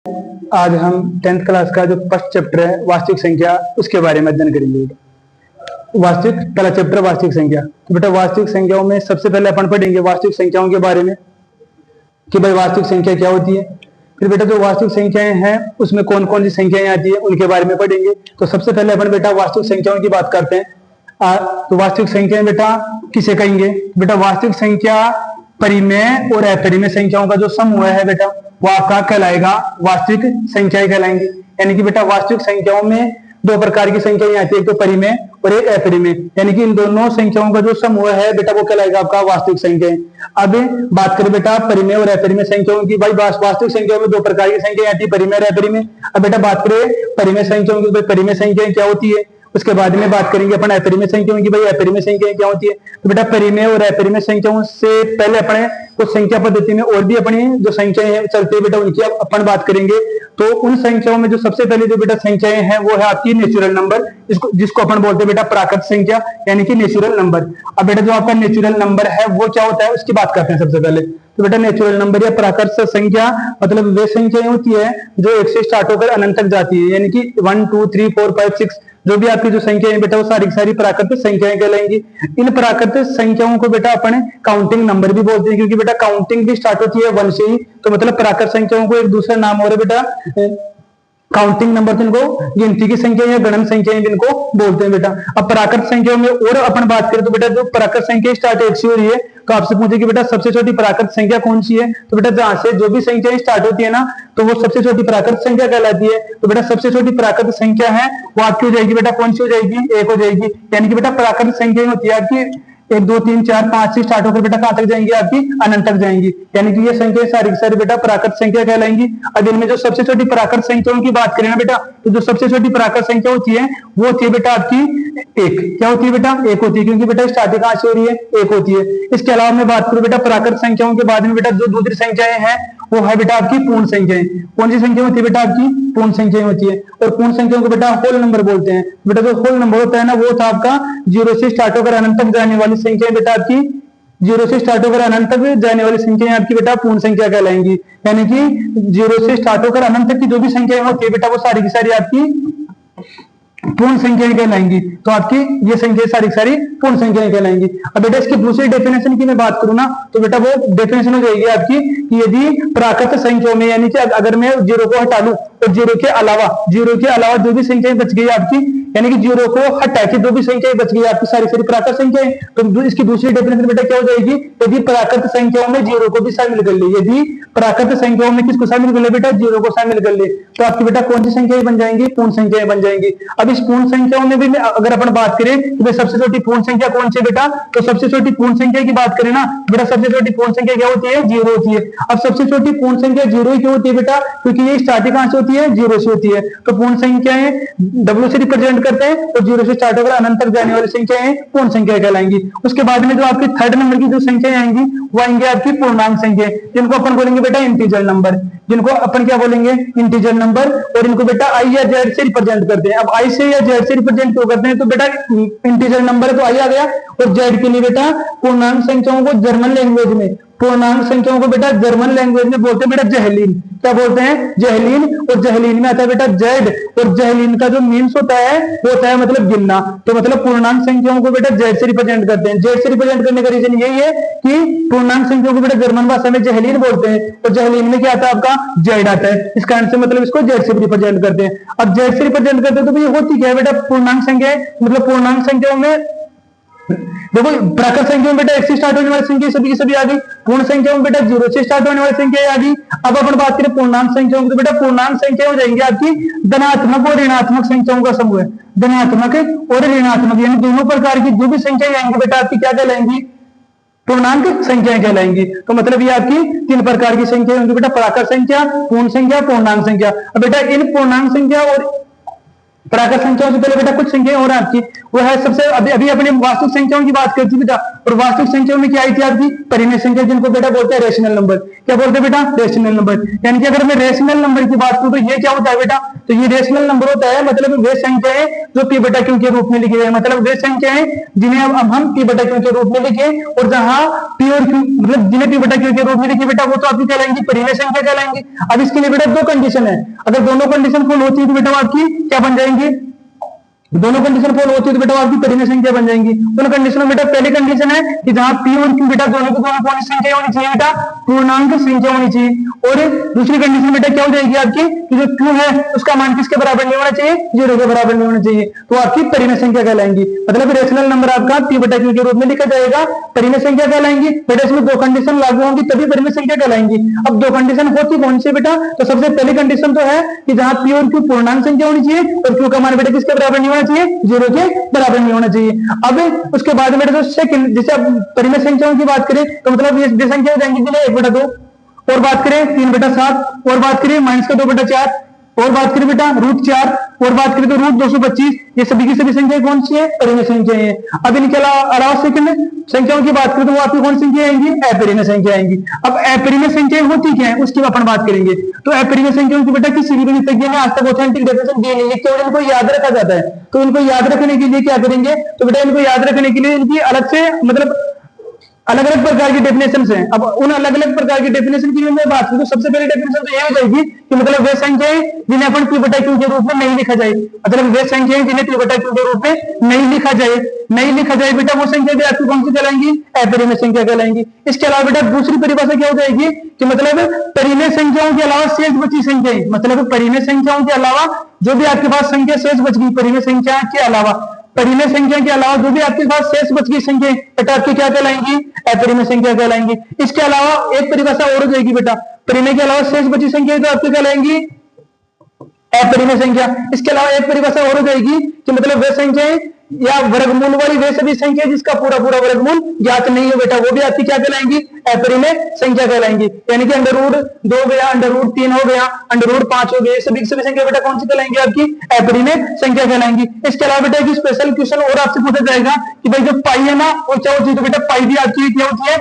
आज हम 10th class का जो फर्स्ट चैप्टर है वास्तविक संख्या उसके बारे में अध्ययन करेंगे। वास्तविक पहला चैप्टर वास्तविक संख्या। तो बेटा वास्तविक संख्याओं में सबसे पहले अपन पढ़ेंगे वास्तविक संख्याओं के बारे में कि भाई वास्तविक संख्या क्या होती है। फिर बेटा जो वास्तविक संख्याएं हैं उसमें कौन कौन सी संख्याएं आती है उनके बारे में पढ़ेंगे। तो सबसे पहले अपन बेटा वास्तविक संख्याओं की बात करते हैं। तो वास्तविक संख्याएं बेटा किसे कहेंगे? बेटा वास्तविक संख्या परिमेय और अपरिमेय संख्याओं का जो समूह है बेटा वो आपका कहलाएगा वास्तविक संख्याएं कहलाएंगी। यानी कि बेटा वास्तविक संख्याओं में दो प्रकार की संख्याएं आती है, एक तो परिमेय और एक अपरिमेय। यानी कि इन दोनों संख्याओं का जो समूह है बेटा वो कहलाएगा आपका वास्तविक संख्याएं। अब बात करें बेटा परिमेय और अपरिमेय संख्याओं की। भाई वास्तविक संख्याओं में दो प्रकार की संख्याएं आती है, परिमेय और अपरिमेय। अब बेटा बात करें परिमेय संख्याओं की, परिमेय संख्याएं क्या होती है, उसके बाद में बात करेंगे अपन अपरिमेय संख्याओं की। भाई अपरिमेय संख्याएं क्या होती है? तो बेटा परिमेय और अपरिमेय संख्याओं से पहले अपने तो संख्या पद्धति में और भी अपनी जो संख्याएं हैं चलती है बेटा उनकी अपन बात करेंगे। तो उन संख्याओं में जो सबसे पहले जो बेटा संख्याएं हैं वो है आपकी नेचुरल नंबर, जिसको अपन बोलते हैं बेटा प्राकृत संख्या यानी कि नेचुरल नंबर। अब बेटा जो आपका नेचुरल नंबर है वो क्या होता है उसकी बात करते हैं सबसे पहले। तो बेटा नेचुरल नंबर या प्राकृत संख्या मतलब वे संख्याएं होती है जो 1 से स्टार्ट होकर अनंत तक जाती है। यानी कि 1 2 3 4 5 6 जो भी आपकी जो संख्या है बेटा वो सारी सारी प्राकृतिक संख्याएं कहलाएंगी। इन प्राकृतिक संख्याओं को बेटा अपन काउंटिंग नंबर भी बोलते हैं, क्योंकि बेटा काउंटिंग भी स्टार्ट होती है 1 से ही। तो मतलब प्राकृतिक संख्याओं को एक दूसरा नाम और बेटा काउंटिंग नंबर जिनको गिनती की संख्या या गणन संख्याएं जिनको बोलते हैं बेटा। अब प्राकृत संख्याओं में और अपन बात करें तो बेटा जो प्राकृत संख्या स्टार्ट 1 से हो रही है तो आपसे पूछे कि बेटा सबसे छोटी प्राकृत संख्या कौन सी है? तो बेटा जहां से जो भी संख्या स्टार्ट होती है ना तो वो सबसे छोटी प्राकृत संख्या कहलाती है। तो बेटा सबसे छोटी प्राकृत संख्या है वो आपकी हो जाएगी बेटा कौन सी हो जाएगी? 1 हो जाएगी। यानी कि बेटा प्राकृत संख्या होती है आपकी 1 2 3 4 5 से स्टार्ट होकर बेटा कहां तक जाएंगी? आपकी अनंत तक जाएंगी। यानी कि ये संख्या सारी सारी बेटा प्राकृत संख्या कहलाएंगी। अब इनमें जो सबसे छोटी प्राकृत संख्याओं की बात करें ना बेटा तो जो सबसे छोटी प्राकृत संख्या होती है वो होती है बेटा आपकी 1। क्या होती है बेटा? 1 होती है, क्योंकि बेटा स्टार्टिंग कहां से हो रही है? 1 होती है। इसके अलावा मैं बात करूं बेटा प्राकृत संख्याओं के बाद में बेटा जो दूसरी संख्याएं हैं वो है बेटा आपकी पूर्ण संख्याएं। कौन सी संख्या होती है बेटा? आपकी पूर्ण संख्याएं होती है। और पूर्ण संख्याओं को बेटा होल नंबर बोलते हैं। बेटा जो होल नंबर होता है ना वो होता है आपका 0 से स्टार्ट होकर अनंत तक जाने वाली संख्या बेटा आपकी 0 से स्टार्ट होकर अनंत तक जाने वाली संख्याएं आपकी बेटा पूर्ण संख्या कहलाएंगी। यानी कि 0 से स्टार्ट होकर अनंत तक की जो भी संख्याएं होती है बेटा वो सारी की सारी आपकी पूर्ण संख्याएं कहलाएंगी। तो आपकी ये संख्या सारी सारी पूर्ण संख्याएं कहलाएंगी। अब बेटा इसकी दूसरी डेफिनेशन की मैं बात करूं ना तो बेटा वो डेफिनेशन हो जाएगी आपकी कि यदि प्राकृत संख्याओं में यानी कि अगर मैं 0 को हटा लूं और 0 के अलावा जो भी संख्याएं बच गई आपकी यानी कि 0 को हटा के जो भी संख्याएं बच गई आपकी सारी सारी प्राकृत संख्याएं, तो इसकी दूसरी डेफिनेशन बेटा क्या हो जाएगी? यदि प्राकृत संख्याओं में 0 को भी शामिल कर ले, यदि प्राकृत संख्याओं में किसको शामिल कर ले बेटा? 0 को शामिल कर ले, तो आपकी बेटा कौन सी संख्याएं बन जाएंगी? पूर्ण संख्याएं बन जाएंगी। अब इस पूर्ण संख्याओं में भी अगर अपन बात करें तो सबसे छोटी पूर्ण संख्या कौन सी बेटा? तो सबसे छोटी पूर्ण संख्या की बात करें ना बेटा सबसे छोटी पूर्ण संख्या क्या होती है? 0 होती है। अब सबसे छोटी पूर्ण संख्या 0 क्यों होती है बेटा? क्योंकि ये स्टार्टिंग कहां से होती है? 0 से होती है। तो पूर्ण संख्याएं W से रिप्रेजेंट करते हैं और 0 से स्टार्ट होकर अनंत तक जाने वाली संख्याएं पूर्ण संख्या कहलाएंगी। उसके बाद में जो आपकी थर्ड नंबर की जो संख्याएं आएंगी वो आएंगे आपकी पूर्णांक संख्याएं, जिनको अपन बोलेंगे बेटा इंटीजर नंबर। जिनको अपन क्या बोलेंगे? Integer number. और इनको बेटा I या Z से रिप्रेजेंट करते हैं। अब I से या Z से रिप्रेजेंट क्यों करते हैं? तो बेटा इंटीजर नंबर तो I आ गया और Z के लिए बेटा पूर्णांक संख्याओं को जर्मन लैंग्वेज में पूर्णांक संख्याओं को बेटा जर्मन लैंग्वेज में बोलते हैं बेटा जहलीन। क्या बोलते हैं? जहलीन। और जहलीन में आता है बेटा जेड, और जहलीन का जो मीन्स होता है वो होता है मतलब गिनना। तो मतलब पूर्णांक संख्याओं को बेटा जेड से रिप्रेजेंट करते हैं। जेड से रिप्रेजेंट करने का रीजन यही है कि पूर्णांक संख्याओं को बेटा जर्मन भाषा में जहलीन बोलते हैं और जहलीन में क्या आता है? आपका जेड आता है। इस कारण से मतलब इसको जेड से रिप्रेजेंट करते हैं। अब जेड से रिप्रेजेंट करते हैं तो ये होती क्या है बेटा? पूर्णांक संख्या। मतलब पूर्णांक संख्याओं में देखो प्राकृत संख्या में बेटा 1 से स्टार्ट होने वाली संख्या सभी की सभी आ गई। पूर्ण संख्या में बेटा 0 से स्टार्ट होने वाली संख्या आ गई। अब अपन बात करें पूर्णांक संख्याओं की तो बेटा पूर्णांक संख्या हो जाएंगी आपकी धनात्मक और ऋणात्मक संख्याओं का समूह है। धनात्मक और ऋणात्मक यानी दोनों प्रकार की जो भी संख्याएं आएंगी बेटा आपकी क्या कहलाएंगी? पूर्णांक संख्याएं कहलाएंगी। तो मतलब ये आपकी 3 प्रकार की संख्या होंगी बेटा, प्राकृत संख्या, पूर्ण संख्या, पूर्णांक संख्या। अब बेटा इन पूर्णांक संख्या और प्राकृत संख्याओं से पहले बेटा कुछ संख्याएं और आपकी वो है सबसे अभी अपने वास्तविक संख्याओं की बात करती बेटा। और वास्तविक संख्याओं में क्या आई थी आपकी? परिमेय संख्या, जिनको बेटा बोलते हैं रेशनल नंबर। क्या बोलते हैं बेटा? Rational number. यानी कि अगर मैं रेशनल नंबर की बात करूं तो ये क्या होता है बेटा? तो ये रेशनल नंबर होता है, मतलब वे संख्याएं जो पी बटा क्यू के रूप में लिखी जाए, मतलब वे संख्याएं जिन्हें अब हम पी बटा क्यू के रूप में लिखे, और जहां पी और क्यू मतलब जिन्हें पी बटा क्यू के रूप में लिखे बेटा वो तो आपकी कहलाएंगी परिमेय संख्या कहलाएंगी। अब इसके लिए बेटा दो कंडीशन है, अगर दोनों कंडीशन फुल होती है तो बेटा आपकी क्या बन जाएंगी, दोनों कंडीशन फॉलो होती है तो बेटा आपकी परिमेय संख्या बन जाएंगी। दोनों कंडीशन में बेटा पहली कंडीशन है कि जहां पी और क्यू बेटा दोनों की दोनों कौन सी संख्या होनी चाहिए बेटा, पूर्णांक संख्या होनी चाहिए। और दूसरी कंडीशन बेटा क्या हो जाएगी आपकी कि जो क्यू है उसका मान किसके बराबर नहीं होना चाहिए, 0 के बराबर नहीं होना चाहिए, तो आपकी परिमेय संख्या कहलाएंगी। मतलब रेशनल नंबर आपका पी बटा क्यू के रूप में लिखा जाएगा, परिमेय संख्या कहलाएंगी। बेटा इसमें दो कंडीशन लागू होंगी तभी परिमेय संख्या कहलाएंगी। अब दो कंडीशन होती कौन सी बेटा, तो सबसे पहली कंडीशन तो है कि जहां पी और क्यू पूर्णांक संख्या होनी चाहिए और क्यू का मान बेटा किसके बराबर नहीं होना चाहिए, 0 के बराबर नहीं होना चाहिए। अब उसके बाद में जो सेकंड, जैसे अब परिमेय संख्याओं की बात करें तो मतलब ये संख्या हो जाएंगी 1/2, और बात करें 3/7, और बात करें -2/4, और बात करें बेटा √4, और बात करें तो √225, ये सभी की सभी संख्याएं कौन सी है, परिमेय संख्याएं हैं। अब इनके अलावा सेकंड संख्याओं की बात करें तो वो आपकी कौन सी संख्या आएंगी, अपरिमेय संख्या आएंगी। अब अपरिमेय संख्याएं होती क्या है उसकी अपन बात करेंगे। तो अपरिमेय संख्याओं की बेटा किसी भी गणितज्ञ ने आज तक ऑथेंटिक डेफिनेशन दी नहीं है, केवल इनको याद रखा जाता है। तो इनको याद रखने के लिए क्या करेंगे, तो बेटा इनको याद रखने के लिए इनकी अलग से मतलब अलग अलग प्रकार की डेफिनेशन है। अब उन अलग अलग प्रकार की डेफिनेशन की मैं बात करूं तो सबसे पहली डेफिनेशन तो ये हो जाएगी कि मतलब वे संख्याएं जिन्हें अपन पी बटा क्यू के रूप में नहीं लिखा जाए, मतलब वे संख्याएं जिन्हें पी बटा क्यू के रूप में नहीं लिखा जाए बेटा वो संख्या भी आपकी कौन सी कहलाएंगी, अपरिमेय संख्या कहलाएंगी। इसके अलावा बेटा दूसरी परिभाषा क्या हो जाएगी कि मतलब परिमेय संख्याओं के अलावा शेष बची संख्याएं, मतलब परिमेय संख्याओं के अलावा जो भी आपके पास संख्या शेष बच गई, परिमेय संख्या के अलावा परिमेय संख्या के अलावा जो भी आपके पास शेष बच गई संख्या बेटा आपकी क्या कहलाएंगी, अपरिमेय संख्या कहलाएंगी। इसके अलावा एक परिभाषा और हो जाएगी बेटा, परिमेय के अलावा शेष बची संख्या तो आपकी कहलाएंगी अपरिमेय संख्या। इसके अलावा एक परिभाषा और हो जाएगी कि मतलब वे संख्याएं या वर्गमूल वाली वे सभी संख्या जिसका पूरा पूरा वर्गमूल ज्ञात नहीं हो बेटा वो भी आपकी क्या कहलाएंगी, अपरिमेय संख्या कहलाएंगी। यानी कि √2 हो गया, √3 हो गया, √5 हो गए, सभी सभी संख्या बेटा कौन सी कहलाएंगी, आपकी अपरिमेय संख्या कहलाएंगी। इसके अलावा बेटा एक स्पेशल क्वेश्चन और आपसे पूछा जाएगा कि भाई जो पाई है ना वो क्या होती है, तो बेटा पाई भी आपकी क्या होती है,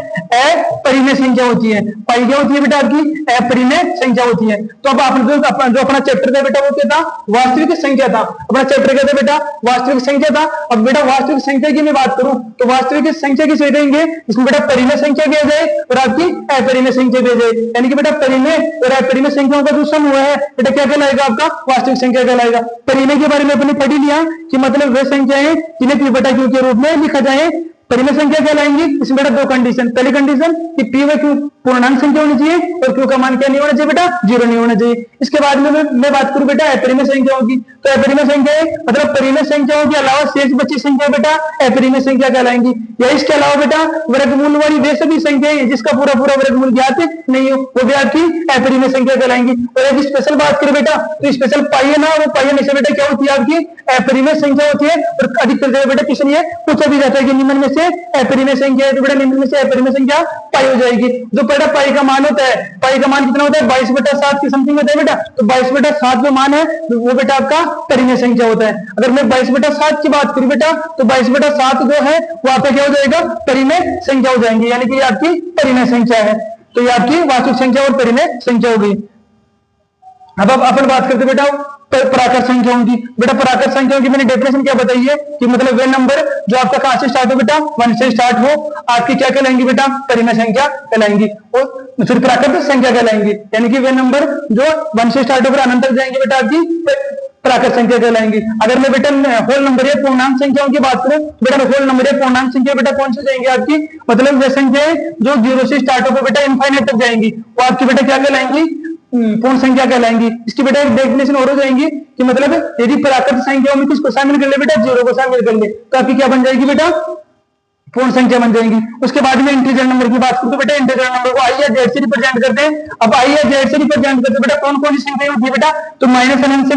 अपरिमेय संख्या होती है। पाई क्या होती है बेटा आपकी अपरिमेय संख्या होती है। तो अब आप जो अपना चैप्टर था बेटा वो क्या था, वास्तविक संख्या था। अपना चैप्टर क्या था बेटा, वास्तविक संख्या था। अब बेटा वास्तविक संख्या की मैं बात करूं तो वास्तविक संख्या किसे देंगे, इसमें बेटा परिमेय संख्या भी आ जाए और आपकी अपरिमेय संख्या भी आ जाए। यानी कि बेटा परिमेय और अपरिमेय संख्याओं का जो सम हुआ है बेटा क्या कहलाएगा, आपका वास्तविक संख्या कहलाएगा। परिमेय के बारे में अपने पढ़ ही लिया कि मतलब वे संख्याएं जिन्हें पी बटा क्यू के रूप में लिखा जाए परिमेय संख्या कहलाएंगी। इसमें बेटा दो कंडीशन, पहली कंडीशन कि पी व क्यू पूर्णांक संख्या होनी चाहिए और क्यू का मान क्या नहीं होना चाहिए बेटा, 0 नहीं होना चाहिए। इसके बाद में मैं बात करूं बेटा अपरिमेय संख्याओं की, तो अपरिमेय संख्याएं मतलब परिमेय संख्याओं के अलावा शेष बची संख्या बेटा अपरिमेय संख्या कहलाएंगी। या इसके अलावा बेटा वर्गमूल वाली वे सभी संख्याएं जिसका पूरा पूरा वर्गमूल ज्ञात नहीं हो वो भी आपकी अपरिमेय संख्या कहलाएंगी। और एक स्पेशल बात करें बेटा तो स्पेशल पाई है ना, वो पाई हमेशा बेटा क्या होती है, आपकी अपरिमेय संख्या होती है। और अधिकतर जगह बेटा क्वेश्चन ये पूछा भी जाता है कि निम्न में से अपरिमेय संख्या है, तो बेटा निम्न में से अपरिमेय संख्या पाई हो जाएगी। जो बेटा पाई का मान होता है, पाई का मान कितना होता है, 22/7 की समथिंग होता है बेटा। तो 22/7 जो मान है वो बेटा आपका परिमेय संख्या होता है। अगर मैं 22/7 की बात करूं बेटा तो 22/7 जो है वो आपका क्या हो जाएगा, परिमेय संख्या हो जाएंगी। यानी कि ये आपकी परिमेय संख्या है। तो ये आपकी वास्तविक संख्या और परिमेय संख्या हो गई। अब अपन बात करते बेटा प्राकृत संख्याओं की। बेटा प्राकृत संख्याओं की मैंने डेफिनेशन क्या बताई है कि मतलब वे नंबर जो आपका कहां से स्टार्ट हो बेटा, 1 से स्टार्ट हो, आपकी क्या कहलाएंगी बेटा, परिमेय संख्या कहलाएंगी और फिर प्राकृत संख्या कहलाएंगी। यानी कि वे नंबर जो 1 से स्टार्ट होकर अनंत तक जाएंगे बेटा आपकी प्राकृत संख्या कहलाएंगी। अगर मैं बेटा होल नंबर या पूर्णांक संख्याओं की बात करूं बेटा होल नंबर या पूर्णांक संख्या बेटा कौन से जाएंगे, आपकी मतलब वे संख्याएं जो 0 से स्टार्ट होकर बेटा इनफाइनाइट तक जाएंगी वो आपकी बेटा क्या कहलाएंगी, पूर्ण संख्या कहलाएंगी। इसकी बेटा एक डेफिनेशन और हो जाएंगी कि मतलब यदि प्राकृत संख्याओं में किसको शामिल कर ले बेटा, 0 को शामिल कर ले तो आपकी क्या बन जाएगी बेटा, पूर्ण संख्या बन जाएंगी। उसके बाद में इंटीजर नंबर की बात करूं तो बेटा इंटीजर नंबर को आई या जेड से रिप्रेजेंट करते हैं। अब आई या जेड से रिप्रेजेंट करते बेटा कौन कौन सी संख्या होती है बेटा, तो माइनस अनंत से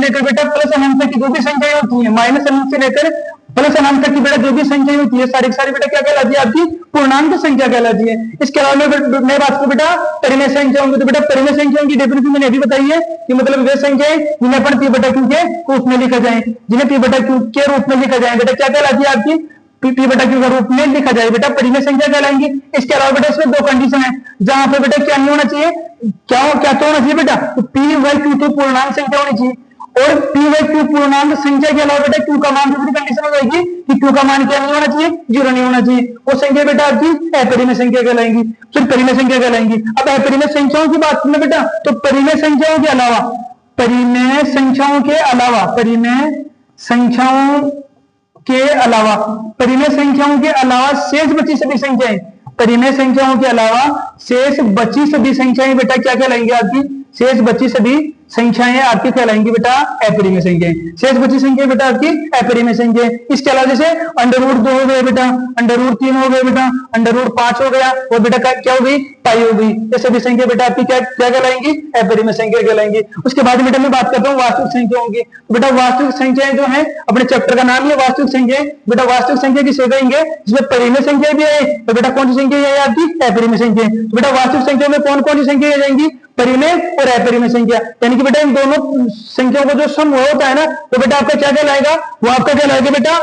लेकर बेटा प्लस अनंत तक की जो भी संख्याएं होती है, माइनस अनंत से लेकर प्लस अनंत तक की बेटा जो भी संख्या होती है सारी सारी बेटा क्या कहलाती है, आपकी पूर्णांक संख्या कहलाती है। इसके अलावा मैं बात करूं बेटा परिमेय संख्याओं की, तो बेटा परिमेय संख्याओं की डेफिनेशन मैंने अभी बताई है कि मतलब वे संख्याएं जिन्हें अपन पी बटा क्यू के रूप में लिखा जाए, जिन्हें पी बटा क्यू के रूप में लिखा जाए बेटा क्या कहलाती है, आपकी पी बटा क्यू का रूप में लिखा जाए बेटा, परिमेय संख्या कहलाएंगी। इसके अलावा बेटा इसमें दो कंडीशन है जहां पे बेटा क्या नहीं होना चाहिए, क्या तो होना चाहिए बेटा, तो पी बाई क्यू तो पूर्णांक संख्या होनी चाहिए, और पी बाई क्यू पूर्णांक संख्या के अलावा बेटा क्यू का मान दूसरी कंडीशन हो जाएगी कि क्यू का मान क्या नहीं होना चाहिए, जीरो नहीं होना चाहिए। वो संख्या बेटा आपकी अपरिमेय संख्या कहलाएंगी, फिर परिमेय संख्या कहलाएंगी। अब अपरिमेय संख्याओं की बात करें बेटा, तो परिमेय संख्याओं के अलावा, परिमेय संख्याओं के अलावा, परिमेय संख्याओं के अलावा, परिमेय संख्याओं के अलावा शेष बची सभी संख्याएं, परिमेय संख्याओं के अलावा शेष बची सभी संख्याएं बेटा क्या कहलाएंगी आपकी, शेष बची सभी संख्याएं आपकी कहलाएंगी बेटा अपरिमेय संख्याएं। शेष बची संख्या बेटा आपकी अपरिमेय संख्याएं। इसके अलावा जैसे अंडर रूट 2 हो गए बेटा, अंडर रूट 3 हो गए बेटा, अंडर रूट 5 हो गया, वो बेटा क्या हो गई, पाई हो गई। ये सभी संख्या बेटा आपकी क्या क्या कहलाएंगी, अपरिमेय संख्या कहलाएंगी। उसके बाद बेटा मैं बात करता हूँ वास्तविक संख्याओं की। बेटा वास्तविक संख्याएं जो है, अपने चैप्टर का नाम ही है वास्तविक संख्याएं। बेटा वास्तविक संख्या किसे कहेंगे, जिसमें परिमेय संख्या भी है, तो बेटा कौन सी संख्या है आपकी, अपरिमेय संख्या। तो बेटा वास्तविक संख्या में कौन कौन सी संख्या आ जाएंगी, परिमेय और अपरिमेय संख्या। यानी कि बेटा इन दोनों संख्याओं का जो सम होता है ना, तो बेटा आपका क्या कहलाएगा, वो आपका कहलाएगा बेटा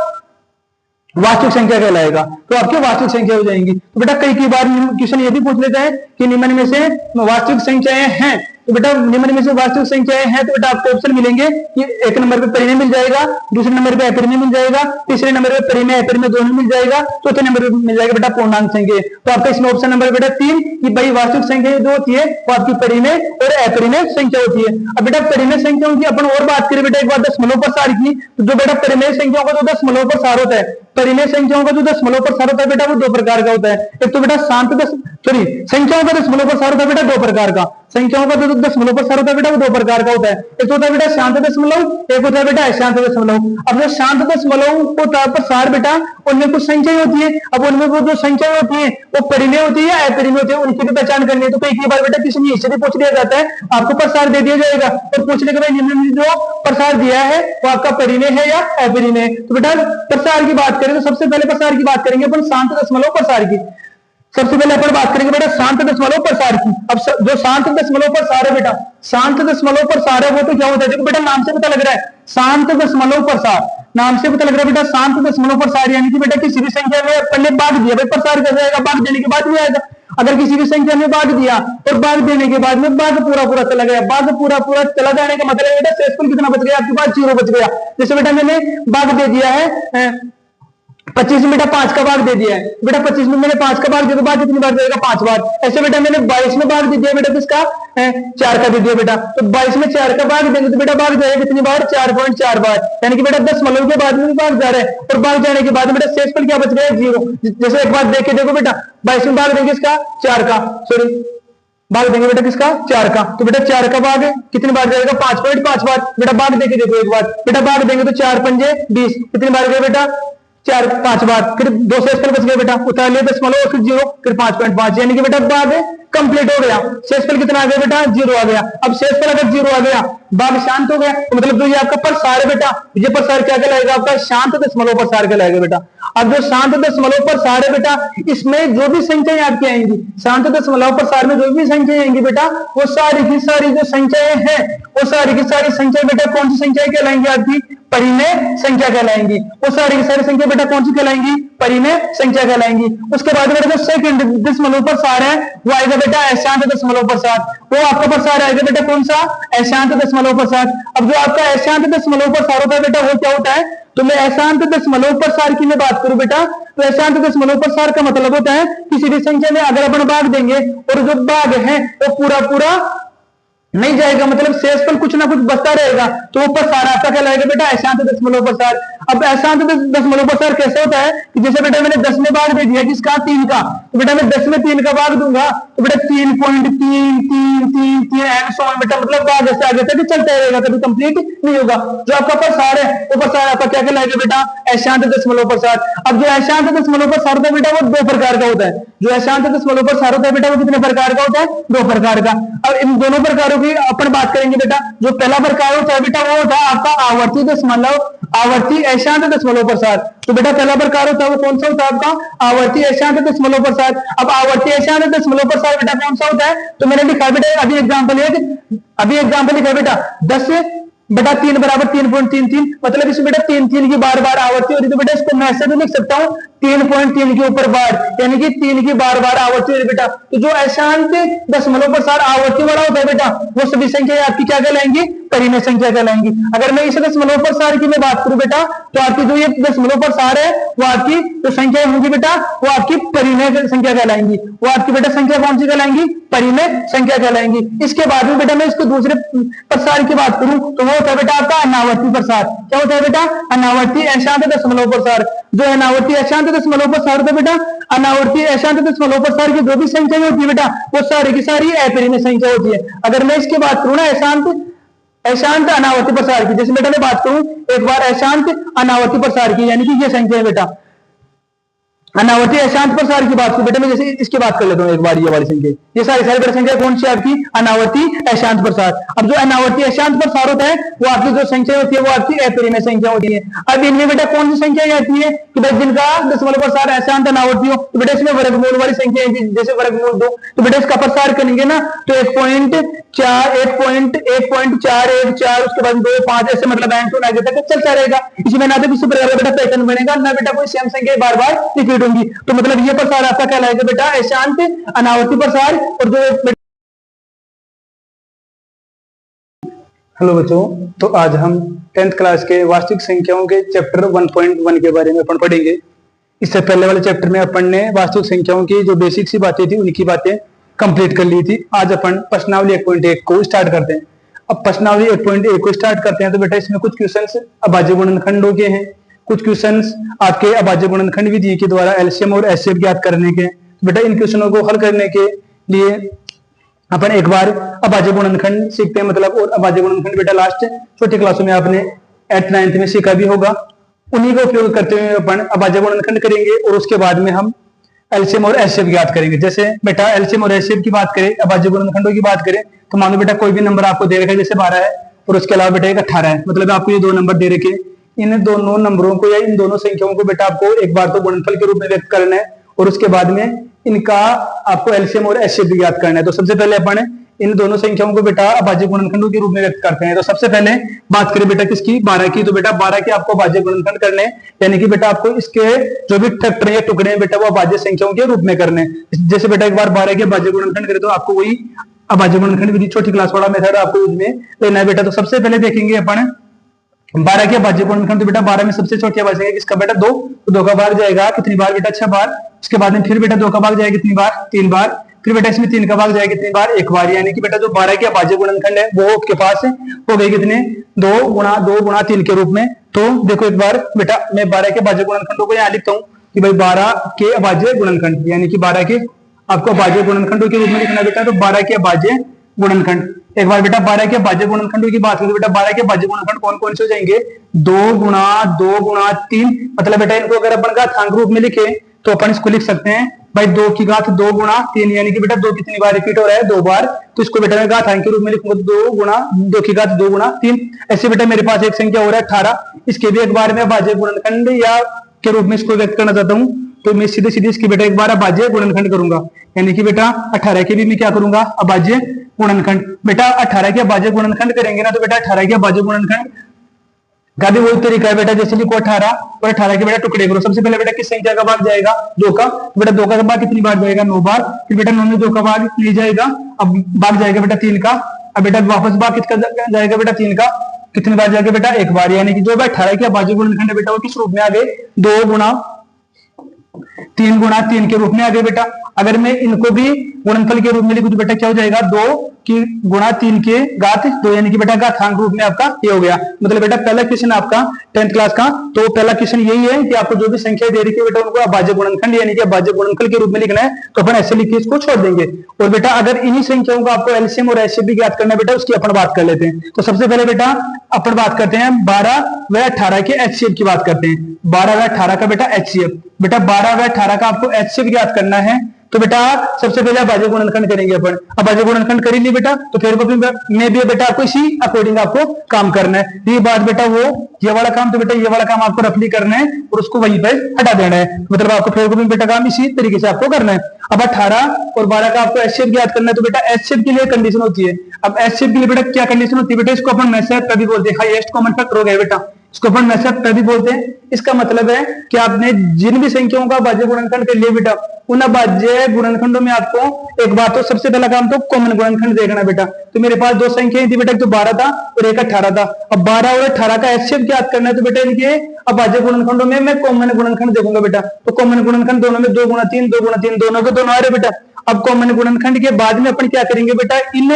वास्तविक संख्या कहलाएगा। तो आपकी वास्तविक संख्या हो जाएंगी। तो बेटा कई बार क्वेश्चन ये भी पूछ लेते हैं कि निम्न में से वास्तविक संख्याएं हैं, तो बेटा निम्न में से वास्तविक संख्याएं हैं, तो बेटा आपको ऑप्शन मिलेंगे कि एक नंबर पे परिमेय मिल जाएगा, दूसरे नंबर पे अपरिमेय मिल जाएगा, तीसरे नंबर पे परिमेय अपरिमेय दोनों मिल जाएगा, चौथे नंबर पे मिल जाएगा बेटा पूर्णांक संख्या। तो आपका इसमें ऑप्शन नंबर बेटा 3 कि भाई वास्तविक संख्या जो होती है वो आपकी परिमेय और अपरिमेय संख्या होती है। अब बेटा परिमेय संख्याओं की अपन और बात करें बेटा एक बार दशमलव प्रसार की, तो जो बेटा परिमेय संख्याओं का जो दशमलव प्रसार होता है, परिमेय संख्याओं का जो दशमलव प्रसार होता है बेटा वो दो प्रकार का होता है। एक तो बेटा संख्याओं का दशमलव प्रसार होता है बेटा दो प्रकार का, संख्याओं का जो दशमलव प्रसार होता है बेटा वो दो प्रकार का होता है। एक होता है बेटा शांत दशमलव, एक होता है बेटा अशांत दशमलव। अब जो शांत दशमलव होता है प्रसार बेटा उनमें कुछ संख्याएं होती है, अब उनमें वो जो संख्याएं होती है वो परिमेय होती है या अपरिमेय होती है, उनकी भी पहचान करनी है। तो कई बार बेटा किसी ने इससे भी पूछ लिया जाता है, आपको प्रसार दे दिया जाएगा और पूछने के बाद जो प्रसार दिया है वो आपका परिमेय है या अपरिमेय। तो बेटा प्रसार की बात करें तो सबसे पहले प्रसार की बात करेंगे अपन शांत दशमलव प्रसार की। सबसे पहले अपन बात करेंगे बेटा शांत दशमलव प्रसार की। अब जो शांत दशमलव प्रसार है बेटा, शांत दशमलव प्रसार है वो तो क्या होता है, देखो बेटा नाम से पता लग रहा है, शांत दशमलव प्रसार, नाम से पता लग रहा है बेटा शांत दशमलव प्रसार, यानी कि बेटा किसी भी संख्या में पहले भाग दिया, भाई प्रसार कैसे आएगा, भाग देने के बाद भी आएगा। अगर किसी भी संख्या में भाग दिया और भाग देने के बाद में भाग पूरा चला गया, भाग पूरा चला जाने का मतलब बेटा शेषफल कितना बच गया, आपके पास 0 बच गया। जैसे बेटा मैंने भाग दे दिया है 25 में बेटा 5 का भाग दे दिया है, बेटा 25 में मैंने 5 का भाग दिया तो बाद कितनी बार जाएगा, 5 बार। ऐसे बेटा मैंने 22 में भाग दे दिया बेटा किसका, 4 का दे दिया बेटा, तो 22 में 4 का भाग देंगे तो बेटा भाग जाएगा कितनी बार, 4.4 बार। यानी कि बेटा दशमलव के बाद में भी भाग जा रहा है और भाग जाने के बाद बेटा शेषफल क्या बच गया, 0। जैसे एक बार देख के देखो बेटा 22 में भाग देंगे इसका 4 का, सॉरी भाग देंगे बेटा किसका, 4 का, तो बेटा 4 का भाग कितनी बार जाएगा, 5.5 बार। बेटा भाग देके देखो एक बार, बेटा भाग देंगे तो 4 पंजे 20, कितनी बार गए बेटा 5 बार। फिर 2 शेषफल बच गए बेटा, उतार लिया दशमलव फिर 0 फिर 5.5, यानी कि बेटा भाग कंप्लीट हो गया। शेषफल कितना आ गया बेटा, 0 आ गया। अब शेषफल अगर 0 आ गया, भाग शांत हो गया, तो मतलब जो ये आपका प्रसार है बेटा, ये प्रसार क्या कहलाएगा, आपका शांत दशमलव प्रसार कहलाएगा बेटा। अब जो शांत दशमलव प्रसार है बेटा, इसमें जो भी संख्याएं आपकी आएंगी, शांत दशमलव प्रसार में जो भी संख्याएं आएंगी बेटा, वो सारी की सारी जो संख्याएं हैं वो सारी की सारी संख्याएं बेटा कौन सी संख्याएं कहलाएंगी, आपकी परिमेय संख्या कहलाएंगी। वो सारी की सारी संख्या बेटा कौन सी कहलाएंगी, परिमेय संख्या कहलाएंगी। उसके बाद बेटा जो सेकंड दशमलव प्रसार है वो आएगा बेटा अशांत दशमलव प्रसार। वो आपका प्रसार आएगा बेटा कौन सा, अशांत दशमलव प्रसार। अब जो आपका अशांत दशमलव प्रसार होता है बेटा वो क्या होता है, तो मैं अशांत दशमलव प्रसार की मैं बात करूं बेटा, तो अशांत दशमलव प्रसार का मतलब होता है किसी भी संख्या में अगर अपन भाग देंगे और जो भाग है वो पूरा नहीं जाएगा, मतलब शेषफल कुछ ना कुछ बचता रहेगा, तो वो प्रसार आपका कहलाएगा बेटा अशांत दशमलव प्रसार। अब अशांत दशमलव प्रसार कैसे होता है कि जैसे बेटा मैंने 10 में भाग दे दिया किसका, 3 का, तो बेटा मैं 10 में 3 का भाग दूंगा तो बेटा 3.333 एंड सो ऑन बेटा, मतलब भाग ऐसे आगे तक चलता रहेगा, कभी कंप्लीट नहीं होगा। जो आपका प्रसार है वो प्रसार आपका क्या कहलाएगा बेटा, अशांत दशमलव प्रसार। अब जो अशांत दशमलव प्रसार होता है बेटा वो 2 प्रकार का होता है। जो अशांत दशमलव प्रसार होता है बेटा वो कितने प्रकार का होता है, 2 प्रकार का। अब इन दोनों प्रकारों की अपन बात करेंगे बेटा। जो पहला प्रकार होता है बेटा वो होता है आपका आवर्ती दशमलव, आवर्ती अशांत दशमलव प्रसार। तो बेटा पहला प्रकार होता है वो कौन सा होता है आपका, आवर्ती अशांत दशमलव प्रसार। अब आवर्ती अशांत दशमलव प्रसार बेटा कौन सा होता है, तो मैंने लिखा बेटा अभी एग्जांपल लिखा बेटा 10 बेटा 3 बराबर 3.33, मतलब इसमें बेटा 3 की बार बार आवर्ती हो रही, तो बेटा इसको मैं ऐसे भी लिख सकता हूँ 3.3 के ऊपर बार, यानी कि 3 की बार बार आवर्ती हो रही बेटा। तो जो अशांत दशमलव प्रसार आवर्ती वाला होता है बेटा, वो सभी संख्या आपकी क्या कहलाएंगी, परिमेय संख्या कहलाएंगी। अगर मैं इस दशमलव प्रसार की मैं बात करूं बेटा, तो आपकी जो ये दशमलव प्रसार है वो आपकी जो संख्या होंगी बेटा, वो आपकी परिमेय संख्या कहलाएंगी। वो आपकी बेटा संख्या कौन सी कहलाएंगी, परिमेय संख्या कहलाएंगी। इसके बाद में बेटा मैं इसको दूसरे प्रसार की बात करूं तो वो होता है बेटा आपका अनावर्ती प्रसार। क्या होता है बेटा, अनावर्ती अशांत दशमलव प्रसार। जो अनावर्ती अशांत दशमलव प्रसार होता है बेटा, अनावर्ती अशांत दशमलव प्रसार की जो भी संख्या होती है बेटा, वो सारी की सारी अपरिमेय संख्या होती है। अगर मैं इसकी बात करूं ना अशांत अनावर्ती प्रसार की, जैसे बेटा मैं बात करूं एक बार अशांत अनावर्ती प्रसार की, यानी कि ये संख्या है बेटा अनावर्ती अशांत प्रसार की बात की बेटा, मैं जैसे इसकी बात कर लेता हूं एक बार, ये वाली संख्या, ये सारी सारी संख्या कौन सी आपकी, अनावर्ती अशांत प्रसार। अब जो अनावर्ती अशांत प्रसार होता है वो आपकी जो संख्या होती है वो आपकी अपरिमेय संख्या होती है। अब इनमें बेटा कौन सी संख्या आती है कि भाई जिनका दशमलव प्रसार अशांत अनावर्ती हो, तो बेटा इसमें वर्गमूल वाली संख्या, जैसे वर्गमूल 2, तो बेटा इसका प्रसार करेंगे ना तो 1.414, उसके बाद 2, 5 ऐसे मतलब आगे तक चलता रहेगा। इसमें ना तो किसी प्रकार का बेटा पैटर्न बनेगा, ना बेटा कोई सेम संख्या बार बार रिपीट होंगी। तो मतलब ये प्रसार आपका कहलाएगा बेटा अशांत अनावर्ती प्रसार। और जो हेलो बच्चों, तो आज हम 10th क्लास के वास्तविक संख्याओं के चैप्टर 1.1 के बारे में अपन पढ़ेंगे। इससे पहले वाले चैप्टर में अपन ने वास्तविक संख्याओं की जो बेसिक सी बातें थी उनकी बातें कंप्लीट कर ली थी। आज अपन प्रश्नावली 1.1 को स्टार्ट करते हैं। अब प्रश्नावली 1.1 को स्टार्ट करते हैं तो बेटा इसमें कुछ क्वेश्चंस अभाज्य गुणनखंडों के हैं, कुछ क्वेश्चंस आपके अभाज्य गुणनखंड विधि के द्वारा एलसीएम और एचसीएफ ज्ञात करने के। तो बेटा इन क्वेश्चनों को हल करने के लिए अपन एक बार अभाज्य गुणनखंड सीखते हैं, मतलब और अभाज्य गुणनखंड बेटा लास्ट छोटी क्लासों में आपने 8th 9th में सीखा भी होगा। उन्हीं का उपयोग करते हुए अपन अभाज्य गुणनखंड करेंगे और उसके बाद में हम एलसीएम और एचसीएफ ज्ञात करेंगे। जैसे बेटा एलसीएम और एचसीएफ की बात करें, अभाज्य गुणनखंडों की बात करें, तो मान लो बेटा कोई भी नंबर आपको दे रखा है, जैसे 12 है और उसके अलावा बेटा एक 18 है, मतलब आपको ये 2 नंबर दे रखे। इन दोनों नंबरों को या इन दोनों संख्याओं को बेटा आपको एक बार तो गुणनफल के रूप में व्यक्त करना है और उसके बाद में इनका आपको एलसीएम और एचसीएफ ज्ञात करना है। तो सबसे पहले अपन इन दोनों संख्याओं को बेटा अभाज्य गुणनखंडों के रूप में व्यक्त करते हैं। तो सबसे पहले बात करें बेटा किसकी, 12 की। तो बेटा 12 के आपको अभाज्य गुणनखंड करने, यानी कि बेटा आपको इसके जो भी फैक्टर या टुकड़े हैं बेटा वो अभाज्य संख्याओं के रूप में करने। जैसे बेटा एक बार 12 के अभाज्य गुणनखंड करें तो आपको वही अभाज्य गुणनखंड विधि छोटी क्लास वाला मेथड आपको उसमें लेना है बेटा। तो सबसे पहले देखेंगे अपन 12 के अभाज्य गुणनखंड। तो बेटा 12 में सबसे छोटी अभाज्य है किसका बेटा 2, तो 2 का भाग जाएगा कितनी बार बेटा 6 बार। उसके बाद में फिर बेटा 2 का भाग जाएगा कितनी बार 3 बार। फिर बेटा इसमें 3 का भाग जाएगा कितनी बार 1 बार। यानी कि बेटा जो 12 के अभाज्य गुणनखंड है वो आपके पास हो गए कितने 2 गुणा 3 के रूप में। तो देखो एक बार बेटा मैं 12 के अभाज्य गुणनखंडों को यहाँ लिखता हूँ कि भाई 12 के अभाज्य गुणनखंड, यानी कि 12 के आपको अभाज्य गुणनखंडों के रूप में लिखना बेटा। तो 12 के अभाज्य गुणनखंड, एक बार बेटा 12 के अभाज्य गुणनखंडों की बात करें तो बेटा 12 के अभाज्य गुणनखंड कौन कौन से हो जाएंगे 2 गुणा 3। मतलब बेटा इनको अगर अपन घातांक रूप में लिखे तो अपन इसको लिख सकते हैं भाई 2 की घात 2 गुणा 3, यानी कि बेटा 2 कितनी बार रिपीट हो रहा है 2 बार। तो इसको बेटा मैं घातांक के रूप में लिखूंगा 2 की घात 2 गुणा 3। ऐसे बेटा मेरे पास एक संख्या हो रहा है 18, इसके भी एक बार में अभाज्य गुणनखंड या के रूप में इसको व्यक्त करना चाहता हूं। तो मैं सीधे सीधे इसकी बेटा एक बार अभाज्य गुणनखंड करूंगा, यानी कि बेटा 18 के भी मैं क्या करूंगा अभाज्य गुणनखंड। बेटा 18 के अभाज्य गुणनखंड करेंगे ना तो बेटा 18 के अभाज्य गुणनखंड का भी वही तरीका है बेटा, जैसे लिखो 18 और 18 के बेटा टुकड़े करो। सबसे पहले बेटा किस संख्या का भाग जाएगा 2 का, तो बेटा 2 का भाग कितनी बार जाएगा 9 बार। फिर बेटा 9 में 2 का भाग नहीं जाएगा, अब भाग जाएगा बेटा 3 का। अब बेटा वापस भाग किसका जाएगा बेटा 3 का, कितनी बार जाएगा बेटा 1 बार। यानी कि जो बेटा 18 के अभाज्य गुणनखंड है बेटा वो किस रूप में आ गए 2 गुणा 3 के रूप में आ गए बेटा। अगर मैं इनको भी गुणनफल के रूप में लिखूं तो बेटा क्या हो जाएगा 2 की गुणा 3 के घात 2, यानी कि बेटा घातांक रूप में आपका ये हो गया। मतलब बेटा पहला क्वेश्चन आपका 10th क्लास का, तो पहला क्वेश्चन यही है कि आपको जो भी संख्या दे रही है बेटा उनको अभाज्य गुणनखंड यानी कि अभाज्य गुणनफल के रूप में लिखना है। तो अपन ऐसे लिख के इसको छोड़ देंगे। और बेटा अगर इन्हीं संख्याओं को आपको एलसीएम और एचसीएफ भी ज्ञात करना है बेटा उसकी अपन बात कर लेते हैं। तो सबसे पहले बेटा अपन बात करते हैं 12 व 18 के एचसीएफ की बात करते हैं। 12 व 18 का बेटा एचसीएफ, बेटा 12 व 18 का आपको एचसीएफ ज्ञात करना है तो बेटा सबसे पहले आप भाज्य गुणनखंड करेंगे अपन। अब भाज्य गुणनखंड कर ही नहीं बेटा, तो फिर में भी बेटा आपको इसी अकॉर्डिंग आपको काम करना है। ये बात बेटा वो ये वाला काम, तो बेटा ये वाला काम आपको रफली करना है और उसको वहीं पर हटा देना है। मतलब आपको फिर को भी बेटा काम इसी तरीके से आपको करना है। अब 18 और 12 का आपको एचसीएफ ज्ञात करना है। तो बेटा एचसीएफ के लिए कंडीशन होती है। अब एचसीएफ के लिए बेटा क्या कंडीशन होती है बेटा, इसको अपन मैसेज तभी बोलते हैं, हाईएस्ट कॉमन फैक्टर हो गया बेटा, इसको अपन मैसेज तभी बोलते हैं। इसका मतलब है कि आपने जिन भी संख्याओं का भाज्य गुणनखंड कर लिया बेटा, उन भाज्य गुणनखंडों में आपको एक बात तो सबसे पहला काम तो कॉमन गुणनखंड देखना बेटा। तो मेरे पास दो संख्याएं थी बेटा, एक तो 12 था और एक 18 था। अब 12 और 18 का एचसीएफ ज्ञात करना है। तो बेटा इनके अब भाज्य गुणनखंडों में मैं कॉमन गुणनखंड देखूंगा बेटा। तो कॉमन गुणनखंड दोनों में 2 गुणा 3 2 गुणा 3 दोनों के दोनों आ रहे बेटा। अब कॉमन गुणनखंड के बाद में अपन क्या करेंगे बेटा, इन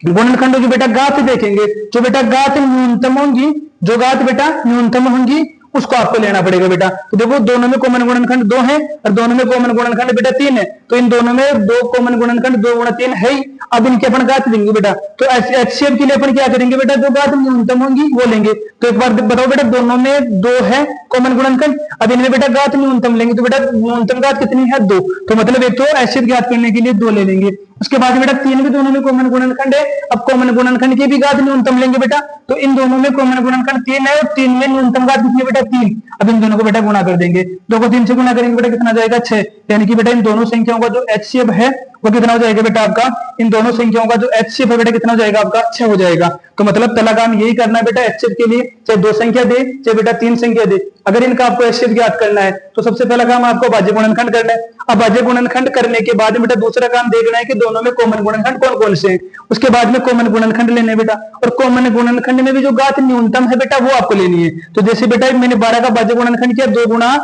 गुणनखंडों की बेटा घात देखेंगे। जो बेटा घात न्यूनतम होंगी, जो घात बेटा न्यूनतम होंगी उसको आपको लेना पड़ेगा बेटा। तो देखो दोनों में कॉमन गुणनखंड 2 है और दोनों में कॉमन गुणनखंड बेटा 3 है। तो इन दोनों में 2 कॉमन गुणनखंड 2 गुणा 3 है ही। अब इनके अपन घात देंगे बेटा। तो एचसीएफ के लिए अपन क्या करेंगे बेटा, जो घात न्यूनतम होंगी वो लेंगे। तो एक बार बताओ बेटा, दोनों में 2 है कॉमन गुणनखंड, अब इनमें बेटा घात न्यूनतम लेंगे। तो बेटा न्यूनतम घात कितनी है, 2। तो मतलब एक तो एचसीएफ ज्ञात करने के लिए 2 ले लेंगे। उसके बाद बेटा 3 भी दोनों में कॉमन गुणनखंड है। अब कॉमन गुणनखंड की भी घात न्यूनतम लेंगे बेटा। तो इन दोनों में कॉमन गुणनखंड 3 है और 3 में न्यूनतम घात कितनी है बेटा, 3। अब इन दोनों को बेटा गुणा कर देंगे। 2 को 3 से गुणा करेंगे बेटा कितना जाएगा, 6। यानी कि बेटा इन दोनों संख्याओं का जो एचसीएफ है वो कितना हो जाएगा बेटा आपका, इन दोनों संख्याओं का जो एचसीएफ है बेटा कितना हो जाएगा आपका, 6 हो जाएगा। तो मतलब पहला काम यही करना है बेटा एचसीएफ के लिए, चाहे 2 संख्या दे चाहे बेटा 3 संख्या दे, अगर इनका आपको एचसीएफ ज्ञात करना है तो सबसे पहला काम आपको भाज्य गुणनखंड करना है। अब भाज्य गुणनखंड करने के बाद बेटा दूसरा काम देखना है कि दोनों में कॉमन गुणनखंड कौन कौन से हैं। उसके बाद में कॉमन गुणनखंड लेने बेटा, और कॉमन गुणनखंड में भी जो घात न्यूनतम है बेटा वो आपको लेनी है। तो जैसे बेटा मैंने 12 का भाज्य गुणनखंड किया 2 गुणा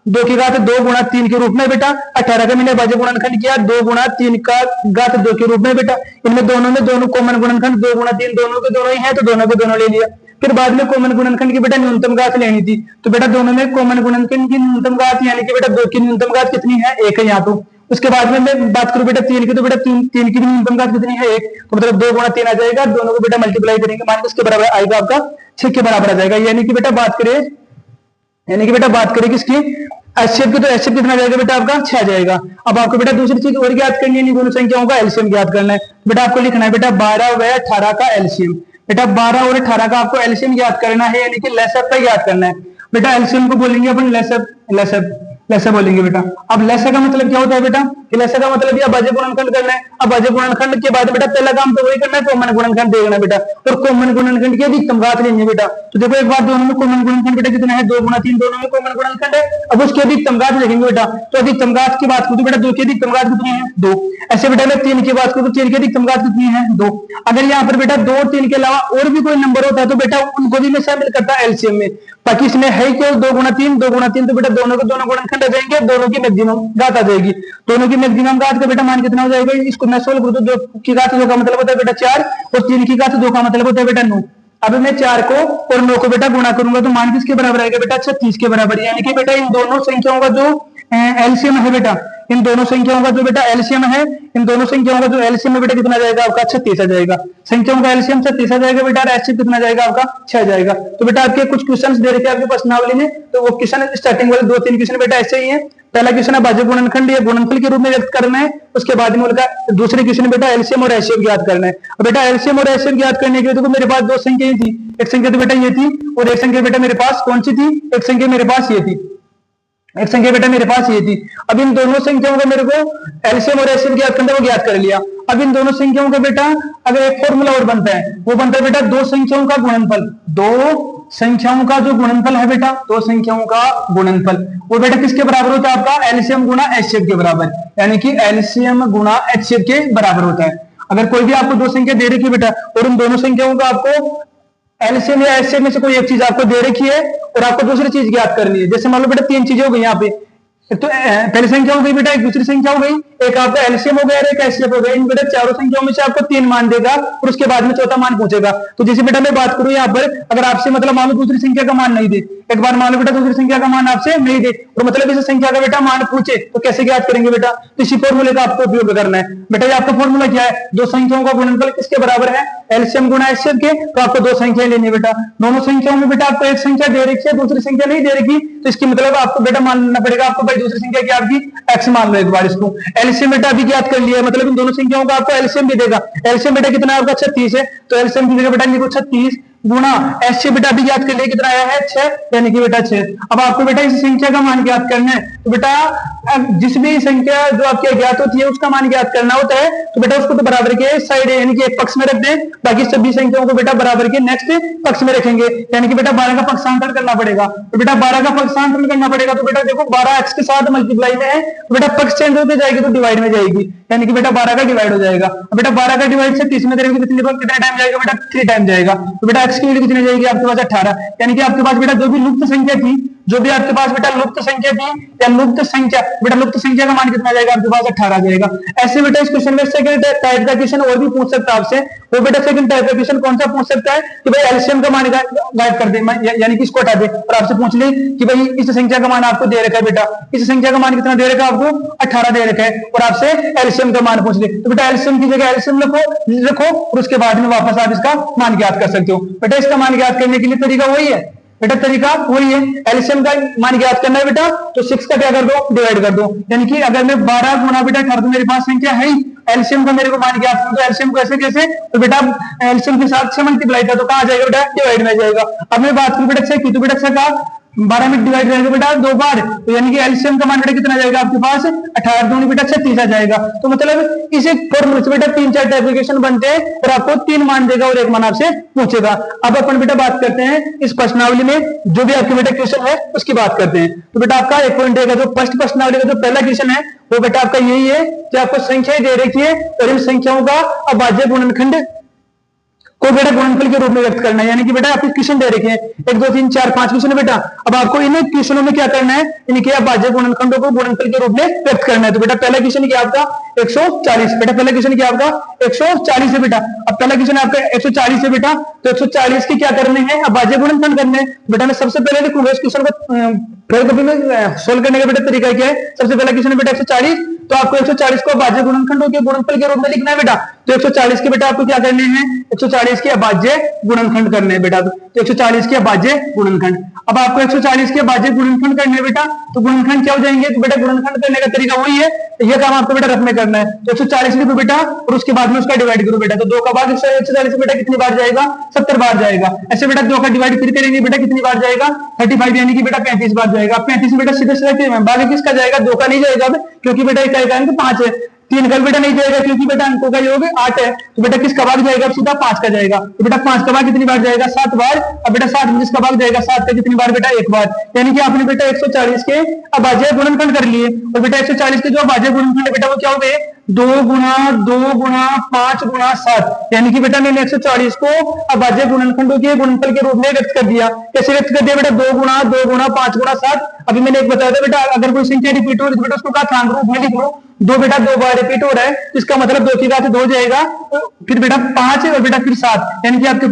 2 की घात 2 गुणा 3 के रूप में बेटा। 18 का मैंने भाज्य गुणनखंड किया 2 गुणा 3 का घात 2 के रूप में बेटा। इनमें दोनों में दोनों कॉमन गुणनखंड 2 गुणा 3 दोनों के दोनों ही है, तो दोनों के दोनों ले लिया। फिर बाद में कॉमन गुणनखंड की बेटा न्यूनतम घात लेनी थी। तो बेटा दोनों में कॉमन गुणनखंड की न्यूनतम घात यानी कि बेटा 2 की न्यूनतम घात कितनी है, 1 है यहाँ तो। उसके बाद में मैं बात करूं बेटा 3 की, तो बेटा 3 की भी न्यूनतम घात कितनी है, 1। तो मतलब 2 गुणा 3 आ जाएगा, दोनों को बेटा मल्टीप्लाई करेंगे, मान के उसके बराबर आएगा आपका 6 के बराबर आ जाएगा। यानी कि बेटा बात करें किसकी, एचसीएफ की, तो एचसीएफ कितना जाएगा बेटा आपका 6 जाएगा। अब आपको बेटा दूसरी चीज और ज्ञात करनी है, दोनों संख्याओं का एलसीएम ज्ञात करना है। बेटा आपको लिखना है बेटा 12 व 18 का एलसीएम। बेटा 12 और 18 का आपको एलसीएम ज्ञात करना है, यानी कि लेसअप का ज्ञात करना है। बेटा एलसीएम को बोलेंगे अपन लेसअप बोलेंगे बेटा। अब लेसा का मतलब क्या होता है बेटा, कि लेसा का मतलब यह भाज्य गुणनखंड करना है। अब भाज्य गुणनखंड के बाद बेटा पहला काम तो वही करना है, कॉमन गुणनखंड देखना बेटा, और कॉमन गुणनखंड की अधिकतम घात लेनी है बेटा। तो देखो एक बार दोनों में कॉमन गुणनखंड बेटा कितना है, 2 गुणा 3 दोनों में कॉमन गुणनखंड है। अब उसकी अधिकतम घात देखेंगे बेटा। तो अधिकतम घात की बात करूं तो बेटा 2 की अधिकतम घात कितनी है, 2। ऐसे बेटा मैं 3 की बात करूं तो 3 की अधिकतम घात कितनी है, 2। अगर यहाँ पर बेटा 2 और 3 के अलावा और भी कोई नंबर होता है तो बेटा उनको भी मैं शामिल करता एलसीएम में। बाकी इसमें है क्या, 2 गुणा 3 तो बेटा दोनों के दोनों गुणनखंड आ जाएंगे, दोनों की मैक्सिमम घात आ जाएगी। दोनों की मैक्सिमम घात का बेटा मान कितना हो जाएगा, इसको मैं सोल्व करूं तो 2 की घात 2 का मतलब होता है बेटा 4 और 3 की घात 2 का मतलब होता है बेटा 9। अब मैं 4 को और 9 को बेटा गुणा करूंगा तो मान किसके बराबर आएगा बेटा, 36 के बराबर। यानी कि बेटा इन दोनों संख्याओं का जो एलसीएम है बेटा, इन दोनों संख्याओं का जो बेटा एलसीएम है, इन दोनों संख्याओं का जो एलसीएम है बेटा कितना जाएगा आपका, 36 आ जाएगा। संख्याओं का एलसीएम 36 आ जाएगा बेटा, और एचसीएफ कितना जाएगा आपका, 6 जाएगा। तो बेटा आपके कुछ क्वेश्चंस दे रखे आपके प्रश्नावली में, तो वो क्वेश्चन स्टार्टिंग वाले 2-3 क्वेश्चन बेटा ऐसे ही है। पहला क्वेश्चन है भाज्य गुणनखंड या गुणनफल के रूप में व्यक्त करना है। उसके बाद में उनका दूसरे क्वेश्चन बेटा एलसीएम और एचसीएफ ज्ञात करना है। अब बेटा एलसीएम और एचसीएफ ज्ञात करने के लिए देखो मेरे पास 2 संख्याएं थी, एक संख्या तो बेटा ये थी और एक संख्या बेटा मेरे पास कौन सी थी, एक संख्या मेरे पास ये थी, एक संख्या बेटा मेरे पास ये थी। अब इन दोनों संख्याओं का मेरे को एलसीएम और एचसीएफ ज्ञात करना है, वो ज्ञात कर लिया। अब इन दोनों संख्याओं का बेटा अगर एक फॉर्मूला और बनता है, वो बनता है बेटा 2 संख्याओं का गुणनफल। 2 संख्याओं का जो गुणनफल है बेटा, 2 संख्याओं का गुणनफल वो बेटा किसके बराबर होता है आपका, एलसीएम गुणा एचसीएफ के बराबर। यानी कि एलसीएम गुणा एचसीएफ के बराबर होता है। अगर कोई भी आपको 2 संख्या दे रखी बेटा और उन दोनों संख्याओं का आपको एलसीएम या एचसीएफ में से कोई एक चीज आपको दे रखी है और आपको दूसरी चीज ज्ञात करनी है। जैसे मान लो बेटा 3 चीजें हो गई यहाँ पे, तो पहली संख्या हो गई बेटा, एक दूसरी संख्या हो गई, एक आपका एलसीएम हो गया, एक एचसीएफ हो गया। इन बेटा चारों संख्याओं में से आपको 3 मान देगा और उसके बाद में चौथा मान पूछेगा। तो जैसे बेटा मैं बात करूं यहाँ पर, अगर आपसे मतलब मान लो दूसरी संख्या का मान नहीं दे, एक बार मान लो बेटा दूसरी संख्या का मान आपसे नहीं दे और मतलब इस संख्या का बेटा मान पूछे, तो कैसे ज्ञात करेंगे बेटा, तो इसी फॉर्मूले का आपको उपयोग करना है। बेटा ये आपका फॉर्मूला क्या है, 2 संख्याओं का गुणनफल किसके बराबर है, एलसीएम गुणा एचसीएफ के, तो आपको दो संख्याएं लेनी है बेटा। दोनों संख्याओं में बेटा आपको एक संख्या दे रखी है, दूसरी संख्या नहीं दे रखी, तो इसकी मतलब आपको बेटा मानना पड़ेगा आपको भाई दूसरी संख्या की आपकी एक्स मान लो एक बार इसको। एलसीएम बेटा अभी ज्ञात कर लिया, मतलब इन दोनों संख्याओं का आपको एलसीएम भी देगा। एलसीएम बेटा कितना है आपका 36 है, तो एलसीएम की जगह बेटा लिखो 36 गुणा एचसीएफ बेटा अभी ज्ञात कर लिया कितना आया है 6, यानी कि बेटा 6। अब आपको बेटा इस संख्या का मान ज्ञात करना है, तो बेटा जिस भी संख्या जो आपकी अज्ञात होती है उसका मान ज्ञात करना होता है, तो बेटा उसको तो बराबर के साइड यानी कि एक पक्ष में रख दें, बाकी सभी संख्याओं को बेटा बराबर के नेक्स्ट पक्ष में रखेंगे, यानी कि बेटा 12 का पक्षांतर करना पड़ेगा। तो बेटा 12 का पक्षांतर करना पड़ेगा, तो बेटा देखो 12 एक्स के साथ मल्टीप्लाई में है, तो बेटा पक्ष चेंज होते जाएगी तो डिवाइड में जाएगी, यानी कि बेटा 12 का डिवाइड हो जाएगा। बेटा 12 का डिवाइड से 30 में करेंगे कितना टाइम जाएगा बेटा 3 टाइम जाएगा, तो बेटा एक्स की वैल्यू कितनी जाएगी आपके पास 18, यानी कि आपके पास बेटा जो भी लुप्त संख्या थी, जो भी आपके पास बेटा लुप्त संख्या थी या लुप्त संख्या, बेटा लुप्त संख्या का मान कितना जाएगा आपके पास 18 जाएगा। ऐसे बेटा इस क्वेश्चन में सेकंड टाइप का क्वेश्चन और भी पूछ सकता है आपसे, वो बेटा सेकंड टाइप का क्वेश्चन कौन सा पूछ सकता है कि भाई एलसीएम का मान गायब कर दे, यानी कि इसको हटा दे और आपसे पूछ ले कि भाई इस संख्या का मान आपको दे रखा है, बेटा इस संख्या का मान कितना दे रखा है आपको 18 दे रखा है, और आपसे एलसीएम का मान पूछ ले, तो बेटा एलसीएम की जगह एलसीएम रखो और उसके बाद में वापस आप इसका मान ज्ञात कर सकते हो। बेटा इसका मान ज्ञात करने के लिए तरीका वही है, बेटा तरीका वही है, एलसीएम का मान ज्ञात करना है बेटा, तो 6 का क्या कर दो डिवाइड कर दो, यानी कि अगर मैं 12 गुना बेटा कर दूं, मेरे पास संख्या है ही, एलसीएम का मेरे को मान ज्ञात कर दो, एलसीएम को ऐसे कैसे, तो बेटा एलसीएम के साथ 6 मल्टीप्लाई था तो कहां जाएगा बेटा डिवाइड में जाएगा। अब मैं बात करूं बेटा 6 की, तो बेटा 6 का 12 में डिवाइड रहेगा बेटा 2 बार, तो यानी कि एलसीएम का मान बेटा कितना जाएगा आपके पास 18 दूनी बेटा 36 आ जाएगा। तो मतलब इसे फॉर्मूले से बेटा 3-4 टाइपिफिकेशन बनते हैं और आपको 3 मान देगा और 1 मान आपसे पूछेगा। अब अपन बेटा बात करते हैं इस प्रश्नावली में जो भी आपके बेटा क्वेश्चन है उसकी बात करते हैं। तो बेटा आपका एक पॉइंट रहेगा, जो फर्स्ट प्रश्नावली का जो पहला क्वेश्चन है वो बेटा आपका यही है कि आपको संख्याएं दे रखी है और इन संख्याओं का अभाज्य गुणनखंड को बेटा गुणनफल के रूप में व्यक्त करना है, यानी कि बेटा आपके क्वेश्चन दे रखे हैं 1 2 3 4 5 क्वेश्चन है बेटा। अब आपको इन क्वेश्चनों में क्या करना है, इनके अभाज्य गुणनखंडों को गुणनफल के रूप में व्यक्त करना है। तो बेटा पहला क्वेश्चन क्या आपका 140, बेटा पहला क्वेश्चन क्या आपका 140 है बेटा। अब पहला क्वेश्चन आपका 140 है बेटा, तो 140 के क्या करने हैं अभाज्य गुणनखंड करने हैं। बेटा मैं सबसे पहले लिखूंगा इस क्वेश्चन को फिर कभी में सोल्व करने का बेटा तरीका क्या है, सबसे पहला क्वेश्चन है बेटा 140, तो आपको 140 को अभाज्य गुणनखंडों के गुणनफल के रूप में लिखना है बेटा। तो 140 के बेटा आपको क्या करने हैं 140 के अभाज्य गुणनखंड करने हैं बेटा, तो 140 के अभाज्य गुणनखंड। अब आपको 140 के अभाज्य गुणनखंड करने हैं बेटा, तो गुणनखंड क्या हो जाएंगे, तो बेटा गुणनखंड करने का तरीका वही है, यह काम आपको बेटा रफ में करना है। तो 140 लिखो बेटा और उसके बाद में उसका डिवाइड करो बेटा, तो 2 का भाग 140 बेटा कितनी बार जाएगा 70 बार जाएगा। ऐसे बेटा 2 का डिवाइड फिर करेंगे बेटा कितनी बार जाएगा 35, यानी कि बेटा 35 बार जाएगा। 35 बेटा सीधे सीधे बाकी किसका जाएगा 2 का नहीं जाएगा क्योंकि बेटा इकाई का अंक 5 है, 3 का बेटा नहीं जाएगा क्योंकि बेटा अंकों का योग 8 है, तो बेटा किसका भाग जाएगा सीधा 5 का जाएगा। तो बेटा 5 का भाग कितनी बार जाएगा 7 बार। अब बेटा 7 में जिसका भाग जाएगा 7 का कितनी बार बेटा 1 बार, यानी कि आपने बेटा 140 के अभाज्य गुणनखंड कर लिए। और बेटा 140 के जो अभाज्य गुणनखंड बेटा वो क्या हो गए 2 गुणा 5 गुणा 7, यानी कि बेटा मैंने 140 को अभाज्य गुणनखंडों के गुणनफल के रूप में व्यक्त कर दिया। कैसे व्यक्त कर दिया बेटा 2 गुणा 5 गुणा 7। अभी मैंने एक बताया था बेटा अगर कोई संख्या रिपीट हो रही है बेटा उसको घातांक रूप में लिख लो, 2 बेटा 2 बार रिपीट हो रहा है इसका मतलब 2 की घात 2 जाएगा, फिर बेटा 5 और बेटा फिर 7, यानी कि आपके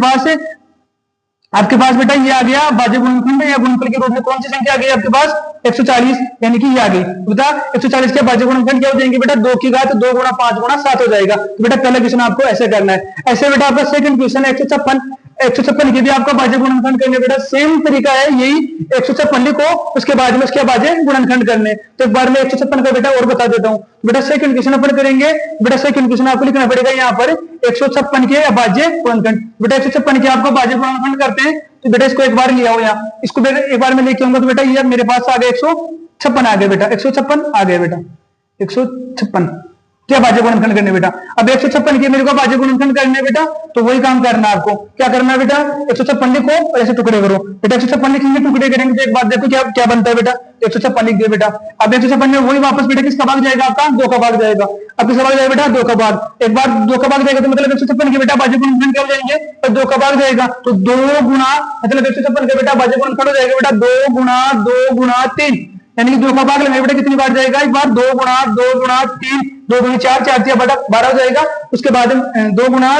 पास बेटा ये आ गया अभाज्य गुणनखंड या गुणनफल के रूप में कौन सी संख्या आ गई आपके पास 140, यानी कि ये आ गई। बेटा 140 के अभाज्य गुणनखंड क्या हो जाएंगे बेटा 2 की घात 2 गुणा 5 गुणा 7 हो जाएगा। तो बेटा पहला क्वेश्चन आपको ऐसे करना है। ऐसे बेटा आपका सेकंड क्वेश्चन है 156 के भी आपका अभाज्य गुणनखंड करने बेटा सेम तरीका है, यही 156 लिखो उसके बाद में उसके अभाज्य गुणनखंड करने। तो एक बार मैं 156 का बेटा और बता देता हूँ। बेटा सेकंड क्वेश्चन अपन करेंगे, बेटा सेकंड क्वेश्चन आपको लिखना पड़ेगा यहाँ पर 156 के अभाज्य गुणनखंड। बेटा 156 के आपको अभाज्य गुणनखंड करते हैं, तो बेटा इसको एक बार लिया हो यहाँ, इसको बेटा एक बार मैं लेके आऊंगा, तो बेटा ये मेरे पास आ गया 156 आ गया बेटा 156 आ गया बेटा 156 क्या अभाज्य गुणनखंड करने बेटा। अब 156 के मेरे को अभाज्य गुणनखंड करने बेटा, तो वही काम करना है आपको। क्या करना है बेटा 156 लिखो और ऐसे टुकड़े करो बेटा। 156 लिखेंगे टुकड़े करेंगे तो एक बात देखो क्या क्या बनता है बेटा 156 लिख दिया बेटा। अब 156 में वही वापस बेटा किसका भाग जाएगा आपका 2 का भाग जाएगा। अब किसका भाग जाएगा बेटा 2 का भाग। एक बार 2 का भाग जाएगा तो मतलब 156 के बेटा अभाज्य गुणनखंड क्या हो जाएंगे और 2 का भाग जाएगा, तो 2 गुणा मतलब 156 के बेटा अभाज्य गुणनखंड हो जाएगा बेटा 2 गुणा 3, यानी कि 2 का भाग लेंगे बेटा कितनी बार जाएगा एक बार 2 गुणा 3 2 गुणा 4 4 बेटा 12 हो जाएगा। उसके बाद 2 गुणा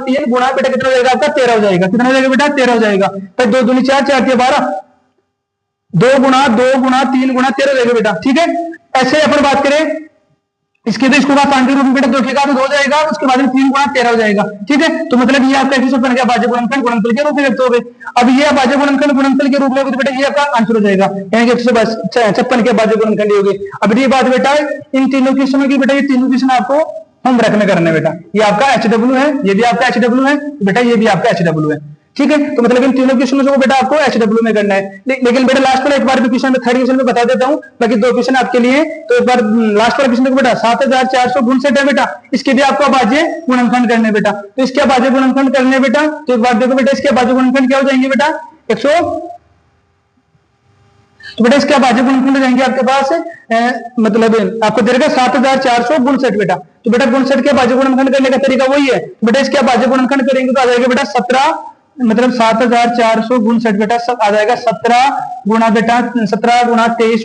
3 गुणा बेटा कितना हो जाएगा आपका 13 हो जाएगा। कितना हो जाएगा बेटा 13 हो जाएगा। फिर 2 दूनी 4 4 12 2 गुणा 3 गुणा 13 हो जाएगा बेटा। ठीक है, ऐसे अपन बात करें इसके तो इसको पांच के रूप में बेटा 2 के बाद 2 हो जाएगा, उसके बाद में 3 गुणा 13 हो जाएगा। ठीक है, तो मतलब ये आपका x बन गया अभाज्य गुणनखंड गुणनफल के रूप में व्यक्त हो गए। अब ये अभाज्य गुणनखंड गुणनफल के रूप में तो बेटा ये आपका आंसर हो जाएगा, यानी कि 156 के अभाज्य गुणनखंड होगी। अब ये बात बेटा इन तीनों क्वेश्चनों की बेटा ये तीनों क्वेश्चन आपको होमवर्क में करने बेटा। ये आपका HW है, ये भी आपका HW है बेटा, ये भी आपका HW है। ठीक है, तो मतलब इन तीनों क्वेश्चनों को बेटा आपको HW में करना है। लेकिन बेटा लास्ट वाला एक बार भी क्वेश्चन में थर्ड क्वेश्चन में बता देता हूं, बाकी 2 क्वेश्चन आपके लिए। तो एक बार लास्ट वाला क्वेश्चन देखो बेटा, 7400 गुण सेट है बेटा, इसके भी आपको अभाज्य गुणनखंड करने बेटा। तो इसके अभाज्य गुणनखंड करने बेटा, तो एक बार देखो बेटा इसके अभाज्य गुणनखंड क्या हो जाएंगे बेटा 100, तो बेटा इसके अभाज्य गुणनखंड हो जाएंगे आपके पास मतलब आपको दे देगा 7400 गुण सेट बेटा। तो बेटा गुण सेट के अभाज्य गुणनखंड करने का तरीका वही है, बेटा इसके अभाज्य गुणनखंड करेंगे तो आ जाएगा बेटा 17 मतलब 7400 गुण सेट बेटा आ जाएगा 17 गुणा बेटा 17 गुणा 23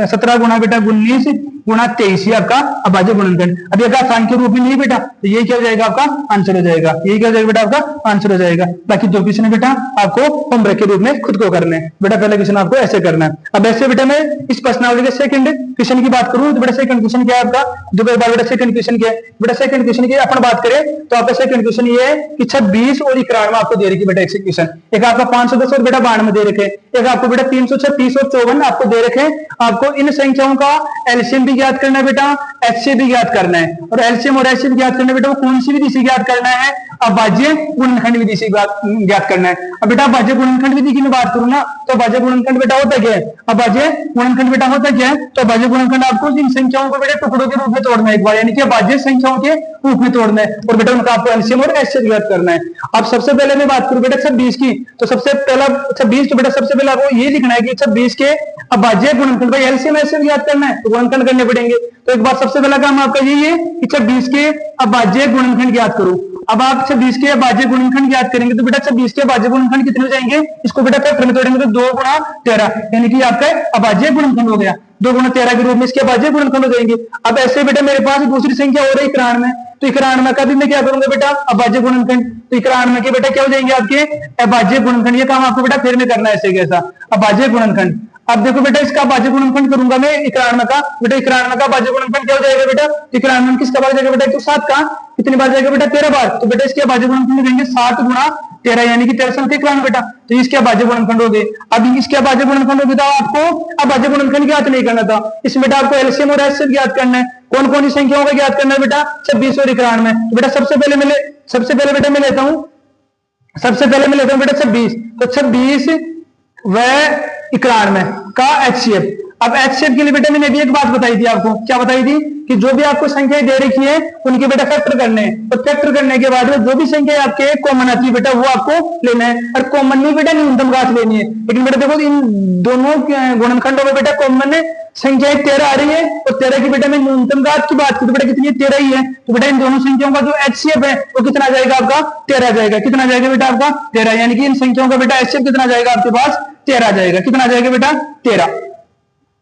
17 गुणा बेटा 19 गुणा 23, ये आपका अभाज्य गुणनखंड। अब ये आसान के रूप में नहीं बेटा, तो ये क्या हो जाएगा आपका आंसर हो जाएगा, ये क्या हो जाएगा बेटा आपका आंसर हो जाएगा। बाकी 2 क्वेश्चन बेटा आपको होमवर्क के रूप में खुद को करने हैं बेटा। पहला क्वेश्चन आपको ऐसे करना है। अब ऐसे बेटा मैं इस प्रश्नावली के सेकंड क्वेश्चन की बात करूं तो बेटा सेकंड क्वेश्चन क्या है आपका, जो बेटा सेकंड क्वेश्चन क्या है बेटा, सेकंड क्वेश्चन की अपन बात करें तो आपका सेकंड क्वेश्चन ये है कि 26 और 91 आपको दे रखी बेटा एक्सक्यूशन। एक आपका 510 और बेटा 92 दे रखे, एक आपको बेटा 336 और 54 आपको दे रखे। आपको इन संख्याओं का एलसीएम भी ज्ञात करना है बेटा, एचसीएफ भी ज्ञात करना है, और एलसीएम और एचसीएफ ज्ञात करना है बेटा वो कौन सी विधि से ज्ञात करना है, अभाज्य गुणनखंड विधि से ज्ञात करना है। अब बेटा अभाज्य गुणनखंड विधि की मैं बात करूं ना, तो अभाज्य गुणनखंड बेटा होता क्या है, अभाज्य गुणनखंड बेटा होता क्या है, तो अभाज्य गुणनखंड आपको इन संख्याओं को बेटा टुकड़ों के रूप में तोड़ना है एक बार, यानी कि अभाज्य संख्याओं के रूप में तोड़ना है, और बेटा उनका आपको एलसीएम और एचसीएफ ज्ञात करना है। अब सबसे पहले मैं बात करूं बेटा 26 की, तो सबसे पहला 26 तो बेटा सबसे पहले आपको ये लिखना है कि 26 के अभाज्य गुणनखंड, भाई एलसीएम एचसीएफ ज्ञात करना है तो गुणनखंड करने पड़ेंगे। तो एक बार सबसे पहला काम आपका यही है कि 26 के अभाज्य गुणनखंड ज्ञात करो। अब आप 26 के अभाज्य गुणनखंड ज्ञात करेंगे तो बेटा 26 के अभाज्य गुणनखंड कितने हो जाएंगे, इसको बेटा फैक्टर में तोड़ेंगे तो 2 गुणा 13, यानी कि आपका अभाज्य गुणनखंड हो गया। 2 गुणा 13 के रूप में इसके अभाज्य गुणनखंड हो जाएंगे। अब ऐसे बेटा मेरे पास दूसरी संख्या हो रही है 91, तो 91 का भी मैं क्या करूंगा बेटा अभाज्य गुणनखंड, तो 91 के बेटा क्या हो जाएंगे आपके अभाज्य गुणनखंड। ये काम आपको बेटा फिर में करना है ऐसे कैसा अभाज्य गुणनखंड। अब देखो बेटा इसका अभाज्य गुणनखंड करूंगा मैं 91 का, बेटा 91 का अभाज्य गुणनखंड क्या हो जाएगा बेटा, 91 किसका बार जाएगा बेटा, तो 7 का कितनी बार जाएगा बेटा 13 बार, तो बेटा इसके अभाज्य गुणनखंड देंगे 7 गुणा 13, यानी कि 13 संख्या 91 बेटा, तो इसके अभाज्य गुणनखंड हो गए। अब इसके अभाज्य गुणनखंड हो गए तो आपको अभाज्य गुणनखंड ज्ञात नहीं करना था, इसमें बेटा आपको एलसीएम और एचसीएफ ज्ञात करना है। कौन कौन सी संख्याओं का ज्ञात करना है बेटा 26 और 91। तो बेटा सबसे पहले बेटा मैं लेता हूं बेटा 26, तो 26 व 91 का एचसीएफ। अब एचसीएफ के लिए बेटा मैंने अभी एक बात बताई थी आपको, क्या बताई थी कि जो भी आपको संख्याएं दे रखी है उनके बेटा फैक्टर करने हैं, और फैक्टर करने के बाद में जो भी संख्या आपके कॉमन आती है बेटा वो आपको लेना है, और कॉमन में बेटा न्यूनतम घात लेनी है। लेकिन बेटा देखो इन दोनों गुणनखंडों में बेटा कॉमन संख्याएं 13 आ रही है, और 13 की बेटा मैं न्यूनतम घात की बात करूं तो बेटा कितनी है 13 ही है, तो बेटा इन दोनों संख्याओं का जो एचसीएफ है वो कितना जाएगा आपका 13 जाएगा। कितना जाएगा बेटा आपका 13, यानी कि इन संख्याओं का बेटा एचसीएफ कितना जाएगा आपके पास 13 जाएगा। कितना जाएगा बेटा 13,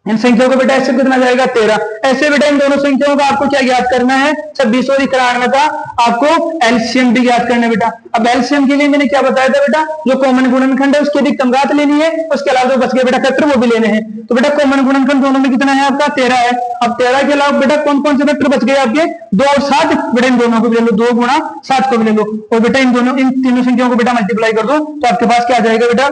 इन संख्याओं का बेटा एचसीएफ कितना जाएगा 13। ऐसे बेटा इन दोनों संख्याओं का आपको क्या ज्ञात करना है 26 और 91 का आपको एलसीएम भी ज्ञात करना है बेटा। अब एलसीएम के लिए मैंने क्या बताया था बेटा, जो कॉमन गुणनखंड है उसकी अधिकतम घात लेनी है, उसके अलावा जो बच गए बेटा फैक्टर वो भी लेने हैं। तो बेटा कॉमन गुणनखंड दोनों में कितना है आपका 13 है। अब 13 के अलावा बेटा कौन कौन से फैक्टर बच गए आपके 2 और 7, बेटा इन दोनों को भी ले लो, 2 गुणा 7 को भी ले लो, और बेटा इन तीनों संख्याओं को बेटा मल्टीप्लाई कर दो तो आपके पास क्या आ जाएगा बेटा,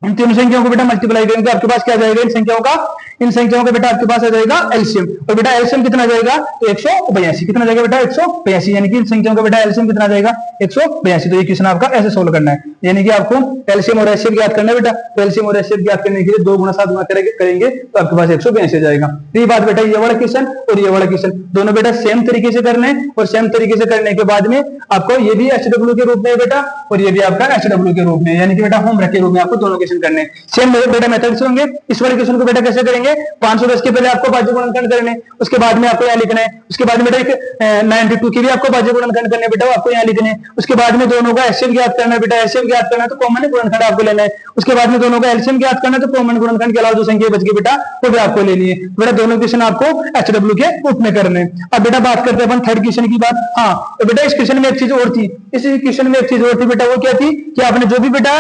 इन तीनों संख्याओं को बेटा मल्टीप्लाई करेंगे तो आपके पास क्या आ जाएगा, इन संख्याओं का बेटा आपके पास आ जाएगा एलसीएम, और बेटा एलसीएम कितना जाएगा तो 182। कितना जाएगा बेटा 182, यानी कि इन संख्याओं का बेटा एलसीएम कितना जाएगा 182। तो ये क्वेश्चन आपका ऐसे सोल्व करना है, यानी कि आपको एलसीएम और एचसीएफ ज्ञात करना है बेटा। तो एलसीएम और एचसीएफ ज्ञात करने के लिए 2 गुणा 7 गुणा करेंगे तो आपके पास 182 जाएगा। तो ये बात बेटा ये वाला क्वेश्चन और ये वाला क्वेश्चन दोनों बेटा सेम तरीके से करने, और सेम तरीके से करने के बाद में आपको ये भी एचडब्ल्यू के रूप में बेटा, और ये भी आपका एचडब्ल्यू के रूप में, यानी कि बेटा होमवर्क के रूप में आपको दोनों क्वेश्चन करने सेम बेटा मेथड्स होंगे। इस वाले क्वेश्चन को बेटा कैसे करेंगे, 510 के पहले आपको अभाज्य गुणनखंड करने, उसके बाद में आपको यहाँ लिखना है, उसके बाद में बेटा 92 की भी आपको अभाज्य गुणनखंड करने बेटा आपको यहाँ लिखने, उसके बाद में दोनों का एचसीएफ ज्ञात करना है बेटा, एचसीएफ ज्ञात करना है तो कॉमन गुणनखंड आपको लेना है, उसके बाद में दोनों का एलसीएम ज्ञात करना है, तो कॉमन गुणनखंड के अलावा जो संख्या बच गई बेटा वो भी आपको लेनी है। बेटा दोनों क्वेश्चन आपको एचडब्ल्यू के रूप में करने हैं। अब बेटा बात करते हैं अपन थर्ड क्वेश्चन की बात। हाँ तो बेटा इस क्वेश्चन में एक चीज और थी, इस क्वेश्चन में एक चीज और थी बेटा, वो क्या थी कि आपने जो भी बेटा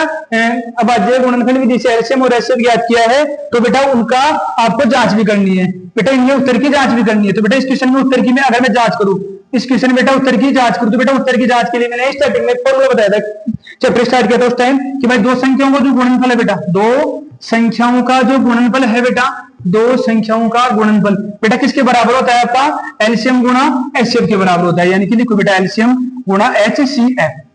अभाज्य गुणनखंड विधि से एलसीएम और एचसीएफ ज्ञात किया है तो बेटा उनका आपको जांच भी करनी है, बेटा इनमें उत्तर की जांच भी करनी है। तो बेटा इस क्वेश्चन में उत्तर की मैं अगर मैं जांच करूं, इस क्वेश्चन बेटा उत्तर की जांच करूं, तो बेटा उत्तर की जांच के लिए मैंने स्टार्टिंग में फॉर्मूला बताया था, चैप्टर स्टार्ट किया था उस टाइम कि भाई दो संख्याओं का जो गुणनफल है बेटा, दो संख्याओं का जो गुणनफल है बेटा, दो संख्याओं का गुणनफल बेटा किसके बराबर होता है आपका, एलसीएम गुणा एचसीएफ के बराबर होता है। यानी कि लिखो बेटा एलसीएम गुणा एचसीएफ,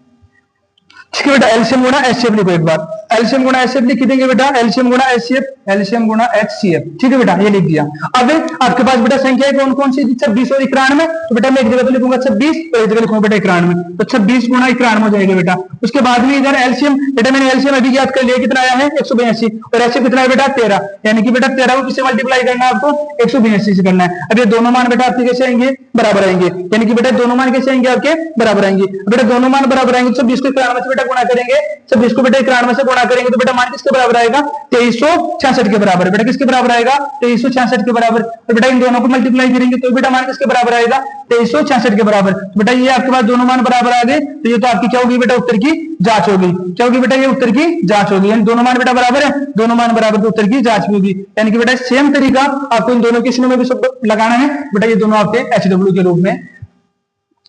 ठीक है बेटा, एलसीएम गुणा एचसीएफ लिखो एक बार, एलसीएम गुणा एचसीएफ लिख देंगे बेटा, एलसीएम गुणा एचसीएफ, एलसीएम गुणा एचसीएफ, ठीक है बेटा ये लिख दिया। अब आपके पास बेटा संख्या कौन कौन सी, 26 और 91, तो बेटा मैं एक जगह तो लिखूंगा 26 और एक जगह लिखूंगा बेटा 91, तो 26 गुणा 91 हो जाएगा बेटा। उसके बाद में इधर एलसीएम बेटा मैंने एलसीएम अभी याद कर लिया, कितना आया है 182, और एचसीएफ कितना है बेटा 13, यानी कि बेटा 13 को किससे मल्टीप्लाई करना है आपको, 182 से करना है। अब ये दोनों मान बेटा आपके कैसे आएंगे, बराबर आएंगे, यानी कि बेटा दोनों मान कैसे आएंगे आपके, बराबर आएंगे। बेटा दोनों मान बराबर आएंगे, 26 को 91 से बेटा गुणा करेंगे, 26 को बेटा 91 से गुणा करेंगे तो बेटा मान किसके बराबर आएगा, 2366 के बराबर, बेटा किसके बराबर आएगा, 2366 के बराबर। तो बेटा इन दोनों को मल्टीप्लाई करेंगे तो बेटा मान किसके बराबर आएगा, 2366 के बराबर। तो बेटा ये आपके पास दोनों मान बराबर आ गए, तो ये तो आपकी क्या होगी बेटा, उत्तर की जांच होगी, क्या होगी बेटा, ये उत्तर की जांच होगी, यानी दोनों मान बेटा बराबर है, दोनों मान बराबर तो उत्तर की जांच भी होगी। यानी कि बेटा सेम तरीका आपको इन दोनों क्वेश्चनों में भी सब लगाना है बेटा, ये दोनों आपके एचडब्ल्यू के रूप में।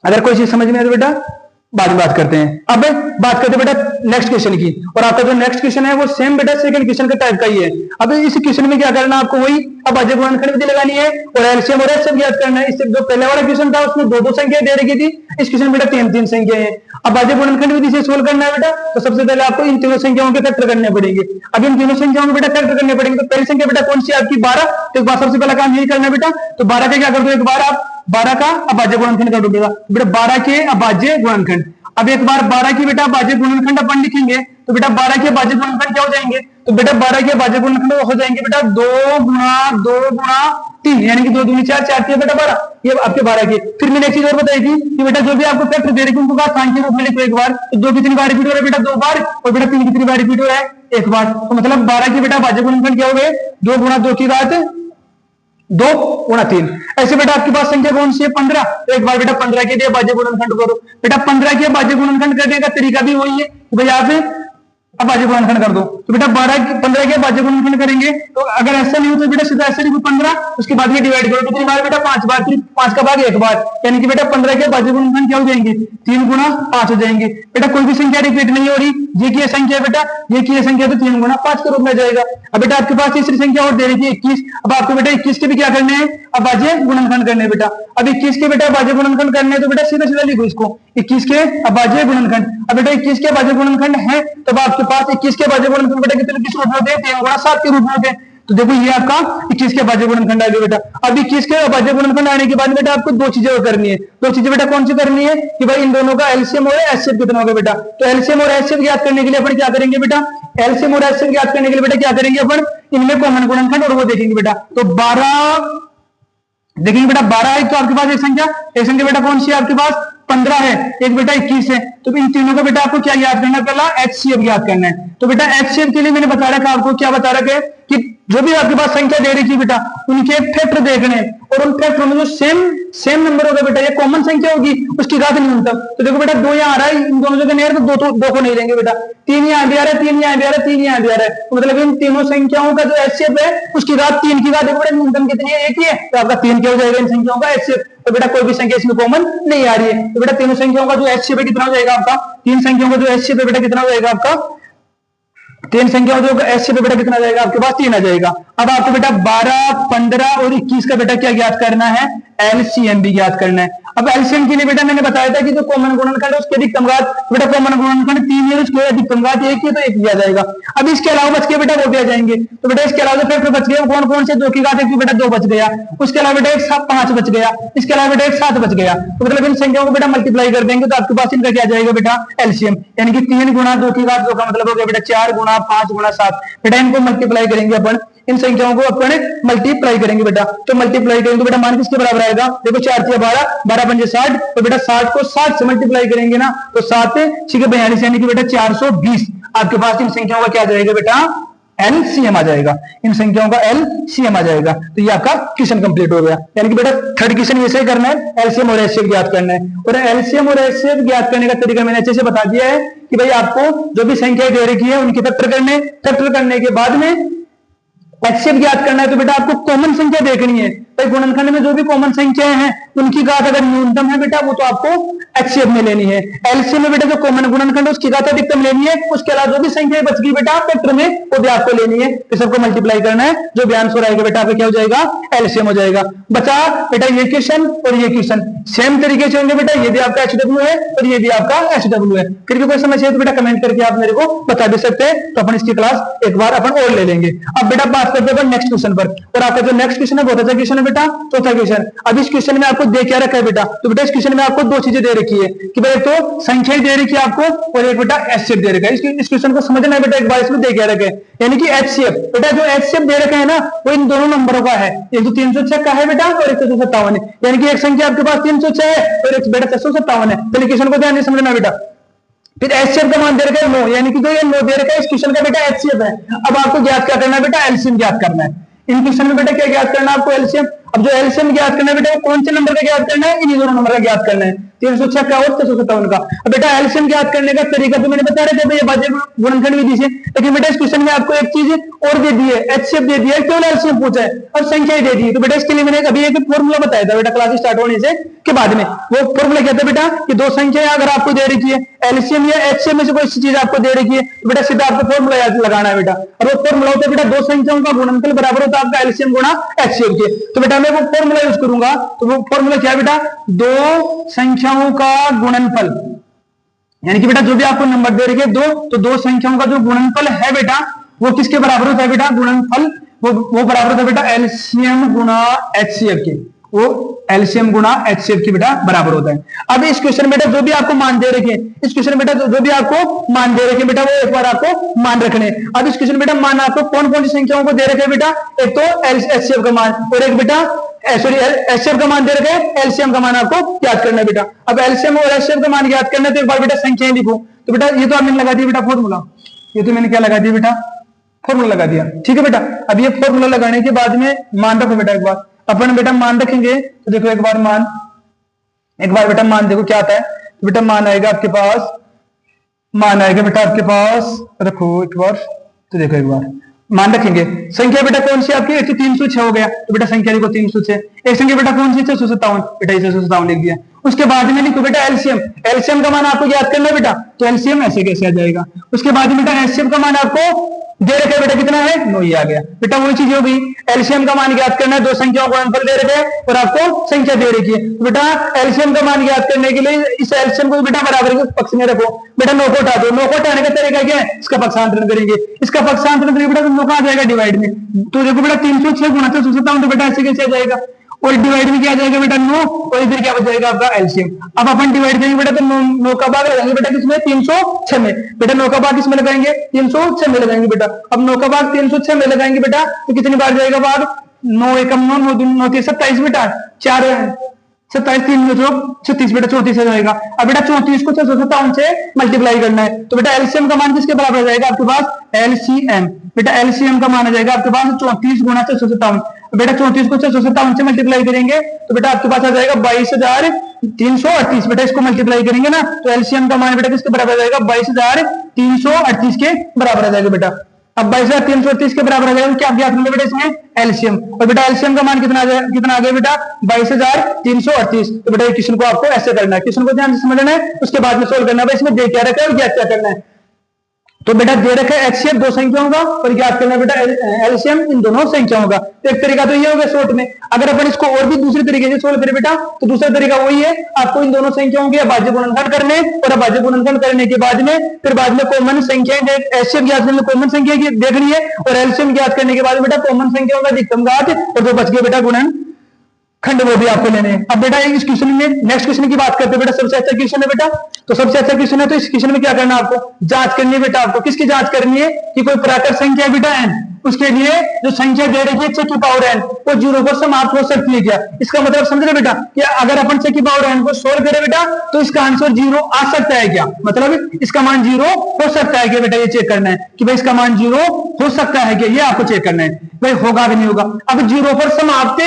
अगर कोई चीज समझ में आए तो बेटा बाद में बात करते हैं। अब बात करते हैं बेटा नेक्स्ट क्वेश्चन की, और आपका जो नेक्स्ट क्वेश्चन है वो सेम बेटा सेकंड क्वेश्चन का टाइप का ही है। अब इस क्वेश्चन में क्या करना है आपको, वही अभाज्य गुणनखंड विधि लगानी है और एलसीएम और एचसीएफ ज्ञात करना है। इससे जो पहले वाला क्वेश्चन था उसमें दो दो संख्या दे रखी थी, इस क्वेश्चन में बेटा तीन तीन संख्या है। अभाज्य गुणनखंड विधि से सोल्व करना है बेटा, तो सबसे पहले आपको इन तीनों संख्याओं के फैक्टर करने पड़ेंगे। अब इन तीनों संख्याओं के बेटा फैक्टर करने पड़ेंगे, तो पहली संख्या बेटा कौन सी आपकी 12, तो एक बार सबसे पहला काम यही करना है बेटा, तो 12 का क्या कर दो, एक बार आप 12 का अभाज्य गुणनखंड कर दो बेटा 12 के अभाज्य गुणनखंड। अब एक बार 12 की बेटा अभाज्य गुणनखंड अपन लिखेंगे, तो बेटा 12 के अभाज्य गुणनखंड क्या हो जाएंगे, तो बेटा 12 के अभाज्य गुणनखंड हो जाएंगे बेटा 2 गुणा 3, यानी कि 2 दूनी 4, 4 3 बेटा 12, ये आपके 12 के। फिर मैंने एक चीज और बताई थी कि बेटा जो भी आपको फैक्टर दे रहे उनको घातांक के रूप में लिखो एक बार, तो 2 कितनी बार रिपीट हो रहा है बेटा 2 बार, और बेटा 3 कितनी बार रिपीट हो रहा है 1 बार। तो मतलब 12 की बेटा अभाज्य गुणनखंड क्या हो गए, 2 गुणा 2 की घात 2 गुणा 3। ऐसे बेटा आपके पास संख्या कौन सी है 15, तो एक बार बेटा 15 के लिए अभाज्य गुणनखंड करो बेटा, 15 के अभाज्य गुणनखंड करने का तरीका भी वही है कि भाई आप अभाज्य गुणनखंड कर दो, तो बेटा 15 के अभाज्य गुणनखंड करेंगे, तो अगर ऐसा नहीं हो तो बेटा सीधा ऐसे लिखो 15, उसके बाद में डिवाइड करो, कितनी बार बेटा 5 बार, फिर 5 का भाग 1 बार, यानी कि बेटा 15 के अभाज्य गुणनखंड क्या हो जाएंगे 3 गुणा 5 हो जाएंगे। बेटा कोई भी संख्या रिपीट नहीं हो रही, ये की संख्या बेटा, ये की संख्या तो 3 गुणा 5 के रूप में जाएगा। अब बेटा आपके पास तीसरी संख्या और दे रही थी 21, अब आपको बेटा 21 के भी क्या करने हैं, अभाज्य गुणनखंड करने बेटा। अब 21 के बेटा अभाज्य गुणनखंड करने, तो बेटा सीधा सीधा लिखो इसको 21 के अभाज्य गुणनखंड। अब बेटा 21 के अभाज्य गुणनखंड है, तब आपके पास 21 के अभाज्य गुणनखंड बेटा कितने किस रूप में होते हैं, 3 गुणा 7 के रूप में होते हैं। तो देखो ये आपका 21 के अभाज्य गुणनखंड आ गया बेटा। अब 21 के अभाज्य गुणनखंड आने के बाद बेटा आपको दो चीजें करनी है, दो चीजें बेटा कौन सी करनी है कि भाई इन दोनों का एलसीएम और एचसीएफ कितना होगा बेटा। तो एलसीएम और एचसीएफ ज्ञात करने के लिए अपन क्या करेंगे बेटा, एलसीएम और एचसीएफ ज्ञात करने के लिए बेटा क्या करेंगे अपन, इनमें कॉमन गुणनखंड और वो देखेंगे बेटा। तो 12 देखेंगे बेटा 12 है, तो आपके पास एक संख्या बेटा कौन सी है आपके पास 15 है, एक बेटा 21 है, तो इन तीनों को बेटा आपको क्या याद करना है, पहला एचसीएफ याद करना है। तो बेटा एचसीएफ के लिए मैंने बता रखा आपको, क्या बता रखा है कि जो भी आपके पास संख्या दे रही थी बेटा उनके फैक्टर देखने, और उन फैक्टर में जो सेम नंबर होगा बेटा, ये कॉमन संख्या होगी उसकी घात न्यूनतम। तो देखो बेटा 2 यहाँ आ रहा है, इन दोनों जगह नहीं आ रहा, तो 2 को नहीं लेंगे बेटा, 3 यहाँ भी आ रहा है, 3 यहाँ भी आ रहा है, 3 यहाँ भी आ रहा है, तो मतलब इन तीनों संख्याओं का जो एचसीएफ है उसकी घात 3 की घात देखो बेटा न्यूनतम कितनी है, 1 ही है, तो आपका 3 क्या हो जाएगा इन संख्याओं का एचसीएफ। तो बेटा कोई भी संख्या इसमें कॉमन नहीं आ रही है, तो बेटा तीनों संख्याओं का जो एचसीएफ है कितना हो जाएगा आपका, 3 संख्याओं का जो एचसीएफ है बेटा कितना हो जाएगा आपका, 3 संख्याओं जो एचसीएफ बेटा कितना जाएगा आपके पास 3 आ जाएगा। अब आपको बेटा 12, 15 और 21 का बेटा क्या ज्ञात करना है, एलसीएम भी ज्ञात करना है। अब एलसीएम के लिए बेटा मैंने बताया था कि जो कॉमन गुणनखंड है उसके अधिकतम घात, बेटा कॉमन गुणनखंड 3 है, उसके अधिकतम घात 1 है, तो 1 दिया जाएगा। अब इसके अलावा बच के बेटा वो दिया जाएंगे, तो बेटा इसके अलावा जो फैक्टर बच गए कौन कौन से, 2 की घात 1 बेटा 2 बच गया, उसके अलावा बेटा 1 5 बच गया, इसके अलावा बेटा 1 7 बच गया। तो मतलब इन संख्याओं को बेटा मल्टीप्लाई कर देंगे तो आपके पास इनका क्या जाएगा बेटा एलसीएम, यानी कि 3 गुणा 2 की घात 2 का मतलब हो गया बेटा 4 गुणा 5 गुणा 7। बेटा इनको मल्टीप्लाई करेंगे अपन, इन संख्याओं को अपन मल्टीप्लाई करेंगे बेटा, तो मल्टीप्लाई करेंगे तो बेटा मान किसके बराबर आएगा, देखो 4 3 12, 12 5 60, तो बेटा 60 को 60 से मल्टीप्लाई करेंगे ना, तो 7 6 42 यानी कि बेटा 420। आपके पास इन संख्याओं का क्या आ जाएगा बेटा, एलसीएम आ जाएगा, इन संख्याओं का एलसीएम आ जाएगा। तो ये आपका क्वेश्चन कंप्लीट हो गया। यानी कि बेटा थर्ड क्वेश्चन वैसे ही करना है, एलसीएम और एचसीएफ ज्ञात करना है। और एलसीएम और एचसीएफ ज्ञात करने का तरीका मैंने अच्छे से बता दिया है कि भाई आपको जो भी संख्या दे रखी है उनके फैक्टर करने के बाद में एचसीएफ ज्ञात करना है। तो बेटा आपको कॉमन संख्या देखनी है, भाई गुणनखंड में जो भी कॉमन संख्याएं हैं उनकी घात अगर न्यूनतम है बेटा वो तो आपको एचसीएफ में लेनी है। एलसीएम में बेटा जो कॉमन गुणनखंड उसकी घात अधिकतम लेनी है, उसके अलावा जो भी संख्या बच गई बेटा फैक्टर में वो भी आपको लेनी है, तो सबको मल्टीप्लाई करना है, जो भी आंसर आएगा बेटा आपका क्या हो जाएगा, एलसीएम हो जाएगा। बचा बेटा ये क्वेश्चन और ये क्वेश्चन सेम तरीके से होंगे बेटा, ये भी आपका एचडब्ल्यू है और ये भी आपका एचडब्ल्यू है। फिर भी कोई समस्या है तो बेटा कमेंट करके आप मेरे को बता भी सकते हैं, तो अपन इसकी क्लास एक बार अपन और ले लेंगे। अब बेटा बात करते हैं नेक्स्ट क्वेश्चन पर, और आपका जो नेक्स्ट क्वेश्चन है बहुत अच्छा क्वेश्चन है बेटा, चौथा क्वेश्चन। अब इस क्वेश्चन में आपको दे क्या रखा है बेटा, तो बेटा इस क्वेश्चन में आपको दो चीजें दे रखी है कि भाई तो संख्या दे रखी है आपको और एक बेटा एचसीएफ दे रखा है। इस क्वेश्चन को समझना है बेटा, एक बार इसमें दे क्या रखा है, यानी कि एचसीएफ बेटा जो एचसीएफ दे रखा है ना वो इन दोनों नंबरों का है, एक तो 306 का है बेटा और 157 है, यानी कि एक संख्या आपके पास 306 है और एक बेटा 657 है। तो क्वेश्चन को ध्यान से समझना बेटा। फिर एचसीएफ का मान दे रखा है 9, यानी कि जो ये 9 दे रखा है इस क्वेश्चन का बेटा एचसीएफ है। अब आपको ज्ञात क्या करना है बेटा, एलसीएम ज्ञात करना है। इन क्वेश्चन में बेटा क्या ज्ञात करना है आपको, एलसीएम। अब जो एलसीएम ज्ञात करना है बेटा वो कौन से नंबर का ज्ञात करना है, इन दोनों नंबर का ज्ञात करना है, 306 का और 657 का। अब बेटा एलसीएम ज्ञात करने का तरीका तो मैंने बता रहे थे ये बातें गुणनखंड विधि से, लेकिन बेटा इस क्वेश्चन में आपको एक चीज और दे दी है, एचसीएफ दे दिया है, केवल एलसीएम पूछा है और संख्या दे दी। तो बेटा इसके लिए मैंने अभी एक फॉर्मूला बताया था बेटा क्लास स्टार्ट होने से के बाद में। वो फॉर्मूला क्या था बेटा कि दो संख्या अगर आपको दे रखी है, एलसीएम या एचसीएफ में से कोई चीज आपको दे रखी है, तो बेटा सीधा आपको फॉर्मूला याद लगाना है बेटा। और वो फॉर्मूला होता है बेटा दो संख्याओं का गुणनफल बराबर होता है आपका एलसीएम गुणा एचसीएफ के। तो बेटा मैं वो फॉर्मूला यूज करूंगा, तो वो फॉर्मूला क्या है बेटा, दो संख्याओं का गुणनफल, यानी कि बेटा जो भी आपको नंबर दे रखे दो, तो दो संख्याओं का जो गुणनफल है बेटा वो किसके बराबर होता है बेटा, गुणनफल वो बराबर होता है बेटा एलसीएम गुणा एचसीएफ के, वो एलसीएम गुणा एचसीएफ के बेटा बराबर होता है। अब इस क्वेश्चन बेटा जो भी आपको मान दे रखे, इस क्वेश्चन बेटा जो भी आपको मान दे रखे बेटा वो एक बार आपको मान रखने। अब इस क्वेश्चन बेटा मान आपको कौन कौन सी संख्याओं को दे रखे बेटा, एक तो एचसीएफ का मान और एक बेटा सॉरी एचसीएफ का मान दे रखे, एलसीएम का मान आपको याद करना है बेटा। अब एलसीएम और एचसीएफ का मान याद करना है तो एक बार बेटा संख्याएं लिखो। तो बेटा ये तो मैंने लगा दिया बेटा फॉर्मूला, ये तो मैंने क्या लगा दिया बेटा, फॉर्मूला लगा दिया, ठीक है बेटा। अब ये फॉर्मूला लगाने के बाद में मान रखो बेटा, एक बार अपन बेटा मान रखेंगे तो देखो एक बार बेटा मान देखो क्या आता है। तो बेटा मान आएगा आपके पास, मान आएगा बेटा आपके पास, रखो एक बार, तो देखो एक बार मान रखेंगे। संख्या बेटा कौन सी आपकी, 306 हो गया, तो बेटा संख्या लिखो 306। एक संख्या बेटा कौन सी, 657, बेटा 657 लिख दिया। उसके बाद में लिखो बेटा एलसीएम, एलसीएम का मान आपको याद करना है बेटा, तो एलसीएम ऐसे कैसे आ जाएगा। उसके बाद में बेटा एचसीएफ का मान आपको दे रखे बेटा कितना है, 9 ही आ गया बेटा। वही चीज हो गई, एलसीएम का मान ज्ञात करना है, दो संख्याओं को गुणनफल दे रखे और आपको संख्या दे रखी है। बेटा एलसीएम का मान ज्ञात करने के लिए इस एलसीएम को बेटा बराबर के पक्ष में रखो बेटा, 9 को हटा दो। 9 को हटाने का तरीका क्या है, इसका पक्षांतरण करेंगे, इसका पक्षांतरण करेंगे बेटा तो 9 का आ जाएगा डिवाइड में। तो देखो बेटा 306 गुणा 657 तो बेटा ऐसे कैसे आ जाएगा, और डिवाइड में क्या आ जाएगा बेटा 9, और इधर क्या बच जाएगा आपका एलसीएम। अब अपन डिवाइड करेंगे बेटा तो 9 का भाग लगाएंगे बेटा किसमें, 306 में। बेटा 9 का भाग किसमें लगाएंगे, 306 में लगाएंगे बेटा। अब 9 का भाग 306 में लगाएंगे बेटा तो कितनी बार जाएगा भाग, 9 एकम 9, 9 3 27 बेटा, 4 27 3 36 बेटा 34 आ जाएगा। अब बेटा 34 को 657 से मल्टीप्लाई करना है, तो बेटा एलसीएम का मान किसके बराबर आ जाएगा आपके पास, एलसीएम बेटा एलसीएम का मान आ जाएगा आपके पास 34 गुणा 657। बेटा 34 को 657 से मल्टीप्लाई करेंगे तो बेटा आपके पास आ जाएगा 22,338। बेटा इसको मल्टीप्लाई करेंगे ना तो एलसीएम का मान बेटा किसके बराबर आ जाएगा, 22,338 के बराबर आ जाएगा बेटा। अब 22,338 के बराबर आ जाएगा, क्या ज्ञात होगा बेटा इसमें, एलसीएम। और बेटा एलसीएम का मान कितना आ गया बेटा, 22,338। तो बेटा क्वेश्चन को आपको ऐसे करना है, क्वेश्चन को ध्यान से समझना है, उसके बाद में सोल्व करना है। इसमें दे क्या रखा है और ज्ञात क्या करना है। तो बेटा दे रखा है एचसीएफ दो संख्याओं का और ज्ञात करना है बेटा एलसीएम इन दोनों संख्याओं का। तो एक तरीका तो ये हो गया शॉर्ट में। अगर अपन इसको और भी दूसरे तरीके से सोल्व करें बेटा तो दूसरा तरीका वही है, आपको इन दोनों संख्याओं के अभाज्य गुणनखंड करने और अभाज्य गुणनखंड करने के बाद में फिर बाद में कॉमन संख्या एचसीएफ ज्ञात करने कॉमन संख्या देखनी है और एलसीएम ज्ञात करने के बाद बेटा कॉमन संख्याओं का अधिकतम घात और जो बच गया बेटा गुणन खंड वो भी आपको लेने हैं। अब बेटा इस क्वेश्चन में नेक्स्ट क्वेश्चन की बात करते हैं बेटा, सबसे अच्छा क्वेश्चन है बेटा, तो सबसे अच्छा क्वेश्चन है तो इस क्वेश्चन में क्या करना है आपको, जांच करनी है बेटा। आपको किसकी जांच करनी है कि कोई प्राकृत संख्या है बेटा n उसके लिए जो संख्या दे रही है 6 की पावर n वो 0 पर समाप्त हो सकती है क्या? इसका मतलब समझ रहे बेटा कि अगर अपन 6 की पावर n को सोल्व करें बेटा तो इसका आंसर 0 आ सकता है क्या? मतलब इसका मान 0 हो सकता है क्या बेटा? ये चेक करना है कि भाई इसका मान 0 हो सकता है क्या, ये आपको चेक करना है भाई होगा कि नहीं होगा। अब 0 पर समाप्त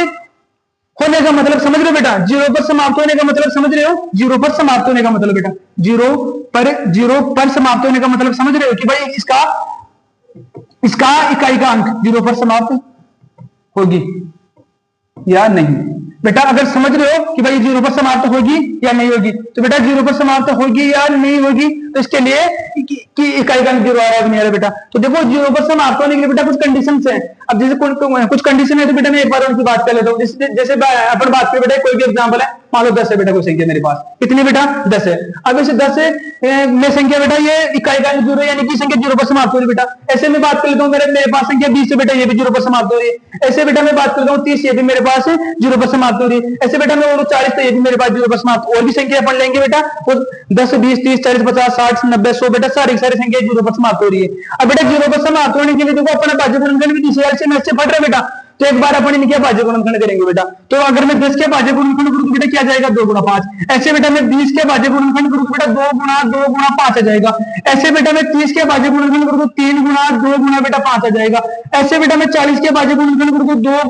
होने का मतलब समझ रहे हो बेटा? 0 पर समाप्त होने का मतलब समझ रहे हो? 0 पर समाप्त होने का मतलब बेटा 0 पर समाप्त होने का मतलब समझ रहे हो कि भाई इसका इकाई का अंक 0 पर समाप्त होगी या नहीं। बेटा अगर समझ रहे हो कि भाई 0 पर समाप्त होगी या नहीं होगी तो बेटा 0 पर समाप्त होगी या नहीं होगी तो इसके लिए कि इकाई का अंक 0 आ रहा है नहीं आ रहा बेटा। तो देखो 0 पर समाप्त होने के लिए बेटा कुछ कंडीशंस है। अब जैसे कुछ कंडीशन है तो बेटा मैं एक बार उनकी बात कर लेता हूँ। जैसे अपन बात करें बेटा कोई भी एग्जांपल है, मान लो 10 है बेटा कोई संख्या मेरे पास, कितनी बेटा 10 है। अब इसे 10 है मैं संख्या बेटा ये इकाई का अंक 0 यानी कि संख्या 0 पर समाप्त हो रही बेटा। ऐसे में बात कर लेता हूँ मेरे पास संख्या 20 है बेटा, ये भी 0 पर समाप्त हो रही है। ऐसे बेटा मैं बात करता हूँ 30, ये भी मेरे पास 0 पर समाप्त हो रही है। ऐसे बेटा मैं 40 तो ये भी मेरे पास 0 पर समाप्त। और भी संख्या अपन लेंगे बेटा वो 10, 20, 30, 40, 50, 60, 90, 100 बेटा सारी संख्या 0 पर समाप्त हो रही है। अब बेटा 0 पर समाप्त होने के लिए देखो अपना भाज्य गुणनखंड भी 30,000 से मैच से फट रहा है बेटा। तो एक बार अपन इनके भाज्य गुणनखंड करेंगे बेटा। तो अगर मैं 10 के भाज्य गुणनखंड करूं तो बेटा क्या जाएगा 2 गुणा 5। ऐसे बेटा मैं 20 के भाज्य गुणनखंड करूं तो बेटा 2 गुणा 5 आ जाएगा। ऐसे बेटा मैं 30 के भाज्य गुणनखंड करूं तो 3 गुणा 2 गुणा बेटा 5 आ जाएगा। ऐसे बेटा मैं 40 के भाज्य गुणनखंड करूं तो 2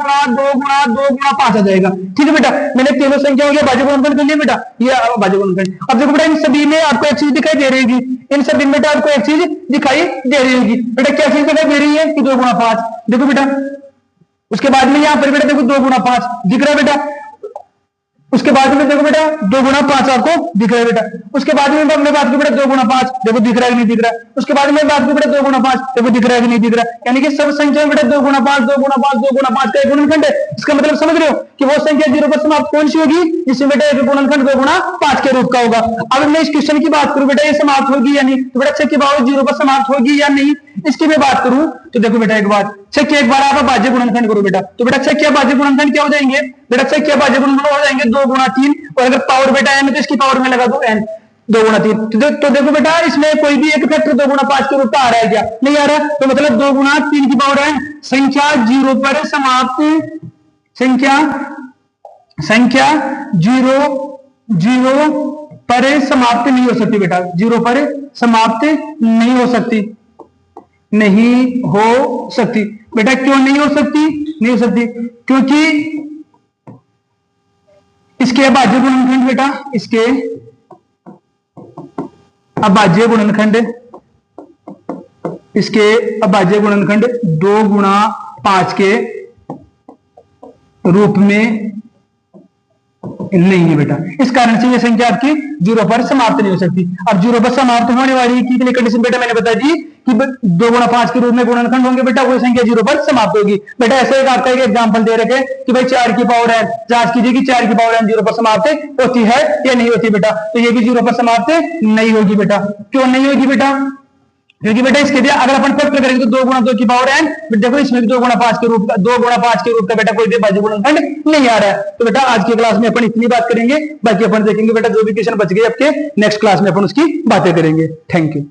गुणा 5 आ जाएगा। ठीक है बेटा, मैंने तीनों संख्याओं के भाज्य गुणनखंड कर लिया बेटा, ये भाज्य गुणनखंड। अब देखो बेटा इन सभी में आपको एक चीज दिखाई दे रही होगी, इन सभी में बेटा आपको एक चीज दिखाई दे रही होगी बेटा। क्या चीज दिखाई दे रही है कि 2 गुणा 5। देखो बेटा उसके बाद में यहां पर बेटा देखो 2 गुणा 5 दिख रहा है बेटा। उसके बाद में देखो बेटा 2 गुणा 5 आपको दिख रहा है बेटा। उसके बाद में मैं बात करूं बेटा 2 गुणा 5 देखो दिख रहा है कि नहीं दिख रहा है। उसके बाद में बात करूं बेटा 2 गुणा 5 देखो दिख रहा है कि नहीं दिख रहा है। यानी कि सब संख्या में बेटा 2 गुणा 5 2 गुणा 5 2 गुणा 5 का एक गुणनखंड है। इसका मतलब समझ रहे हो कि वो संख्या 0 पर समाप्त कौन सी होगी जिसमें बेटा एक गुणनखंड 2 गुणा 5 के रूप का होगा। अब मैं इस क्वेश्चन की बात करूं बेटा ये समाप्त होगी या नहीं, तो बेटा 6 की पावर 0 पर समाप्त होगी या नहीं इसकी मैं बात करूं तो देखो बेटा एक बार 6 के एक बार आप भाज्य गुणनखंड करो बेटा। तो बेटा 6 के भाज्य गुणनखंड क्या हो जाएंगे बेटा? 6 के भाज्य गुणनखंड हो जाएंगे 2 गुणा 3 और अगर पावर बेटा n तो इसकी पावर में लगा दो n 2 गुणा 3। तो देखो बेटा इसमें कोई भी एक फैक्टर 2 गुणा 5 के रूप का आ रहा है क्या? नहीं आ रहा। तो मतलब 2 गुणा 3 की पावर n संख्या 0 पर समाप्त संख्या 0 पर समाप्त नहीं हो सकती बेटा, 0 पर समाप्त नहीं हो सकती बेटा। क्यों नहीं हो सकती क्योंकि इसके अभाज्य गुणनखंड बेटा इसके अभाज्य गुणनखंड 2 गुणा 5 के रूप में नहीं है बेटा। इस कारण से यह संख्या आपकी 0 पर समाप्त नहीं हो सकती। अब 0 पर समाप्त होने वाली कितनी कंडीशन बेटा मैंने बता दी कि 2 गुणा 5 के रूप में गुणनखंड होंगे बेटा, वो संख्या 0 पर समाप्त होगी बेटा। ऐसे एक आपका एक एग्जांपल दे रखे कि भाई 4 की पावर n जांच कीजिए कि 4 की पावर n 0 पर समाप्त होती है या नहीं होती बेटा। तो ये भी 0 पर समाप्त नहीं होगी बेटा। क्यों नहीं होगी बेटा? क्योंकि बेटा इसके लिए अगर अपन फैक्टर करेंगे तो 2 गुणा 2 की पावर n देखो इसमें 2 गुणा 5 के रूप का बेटा कोई भी भाज्य गुणनखंड नहीं आ रहा है। तो बेटा आज की क्लास में अपन इतनी बात करेंगे, बाकी अपन देखेंगे बेटा जो भी क्वेश्चन बच गए आपके नेक्स्ट क्लास में अपन उसकी बातें करेंगे। Thank you.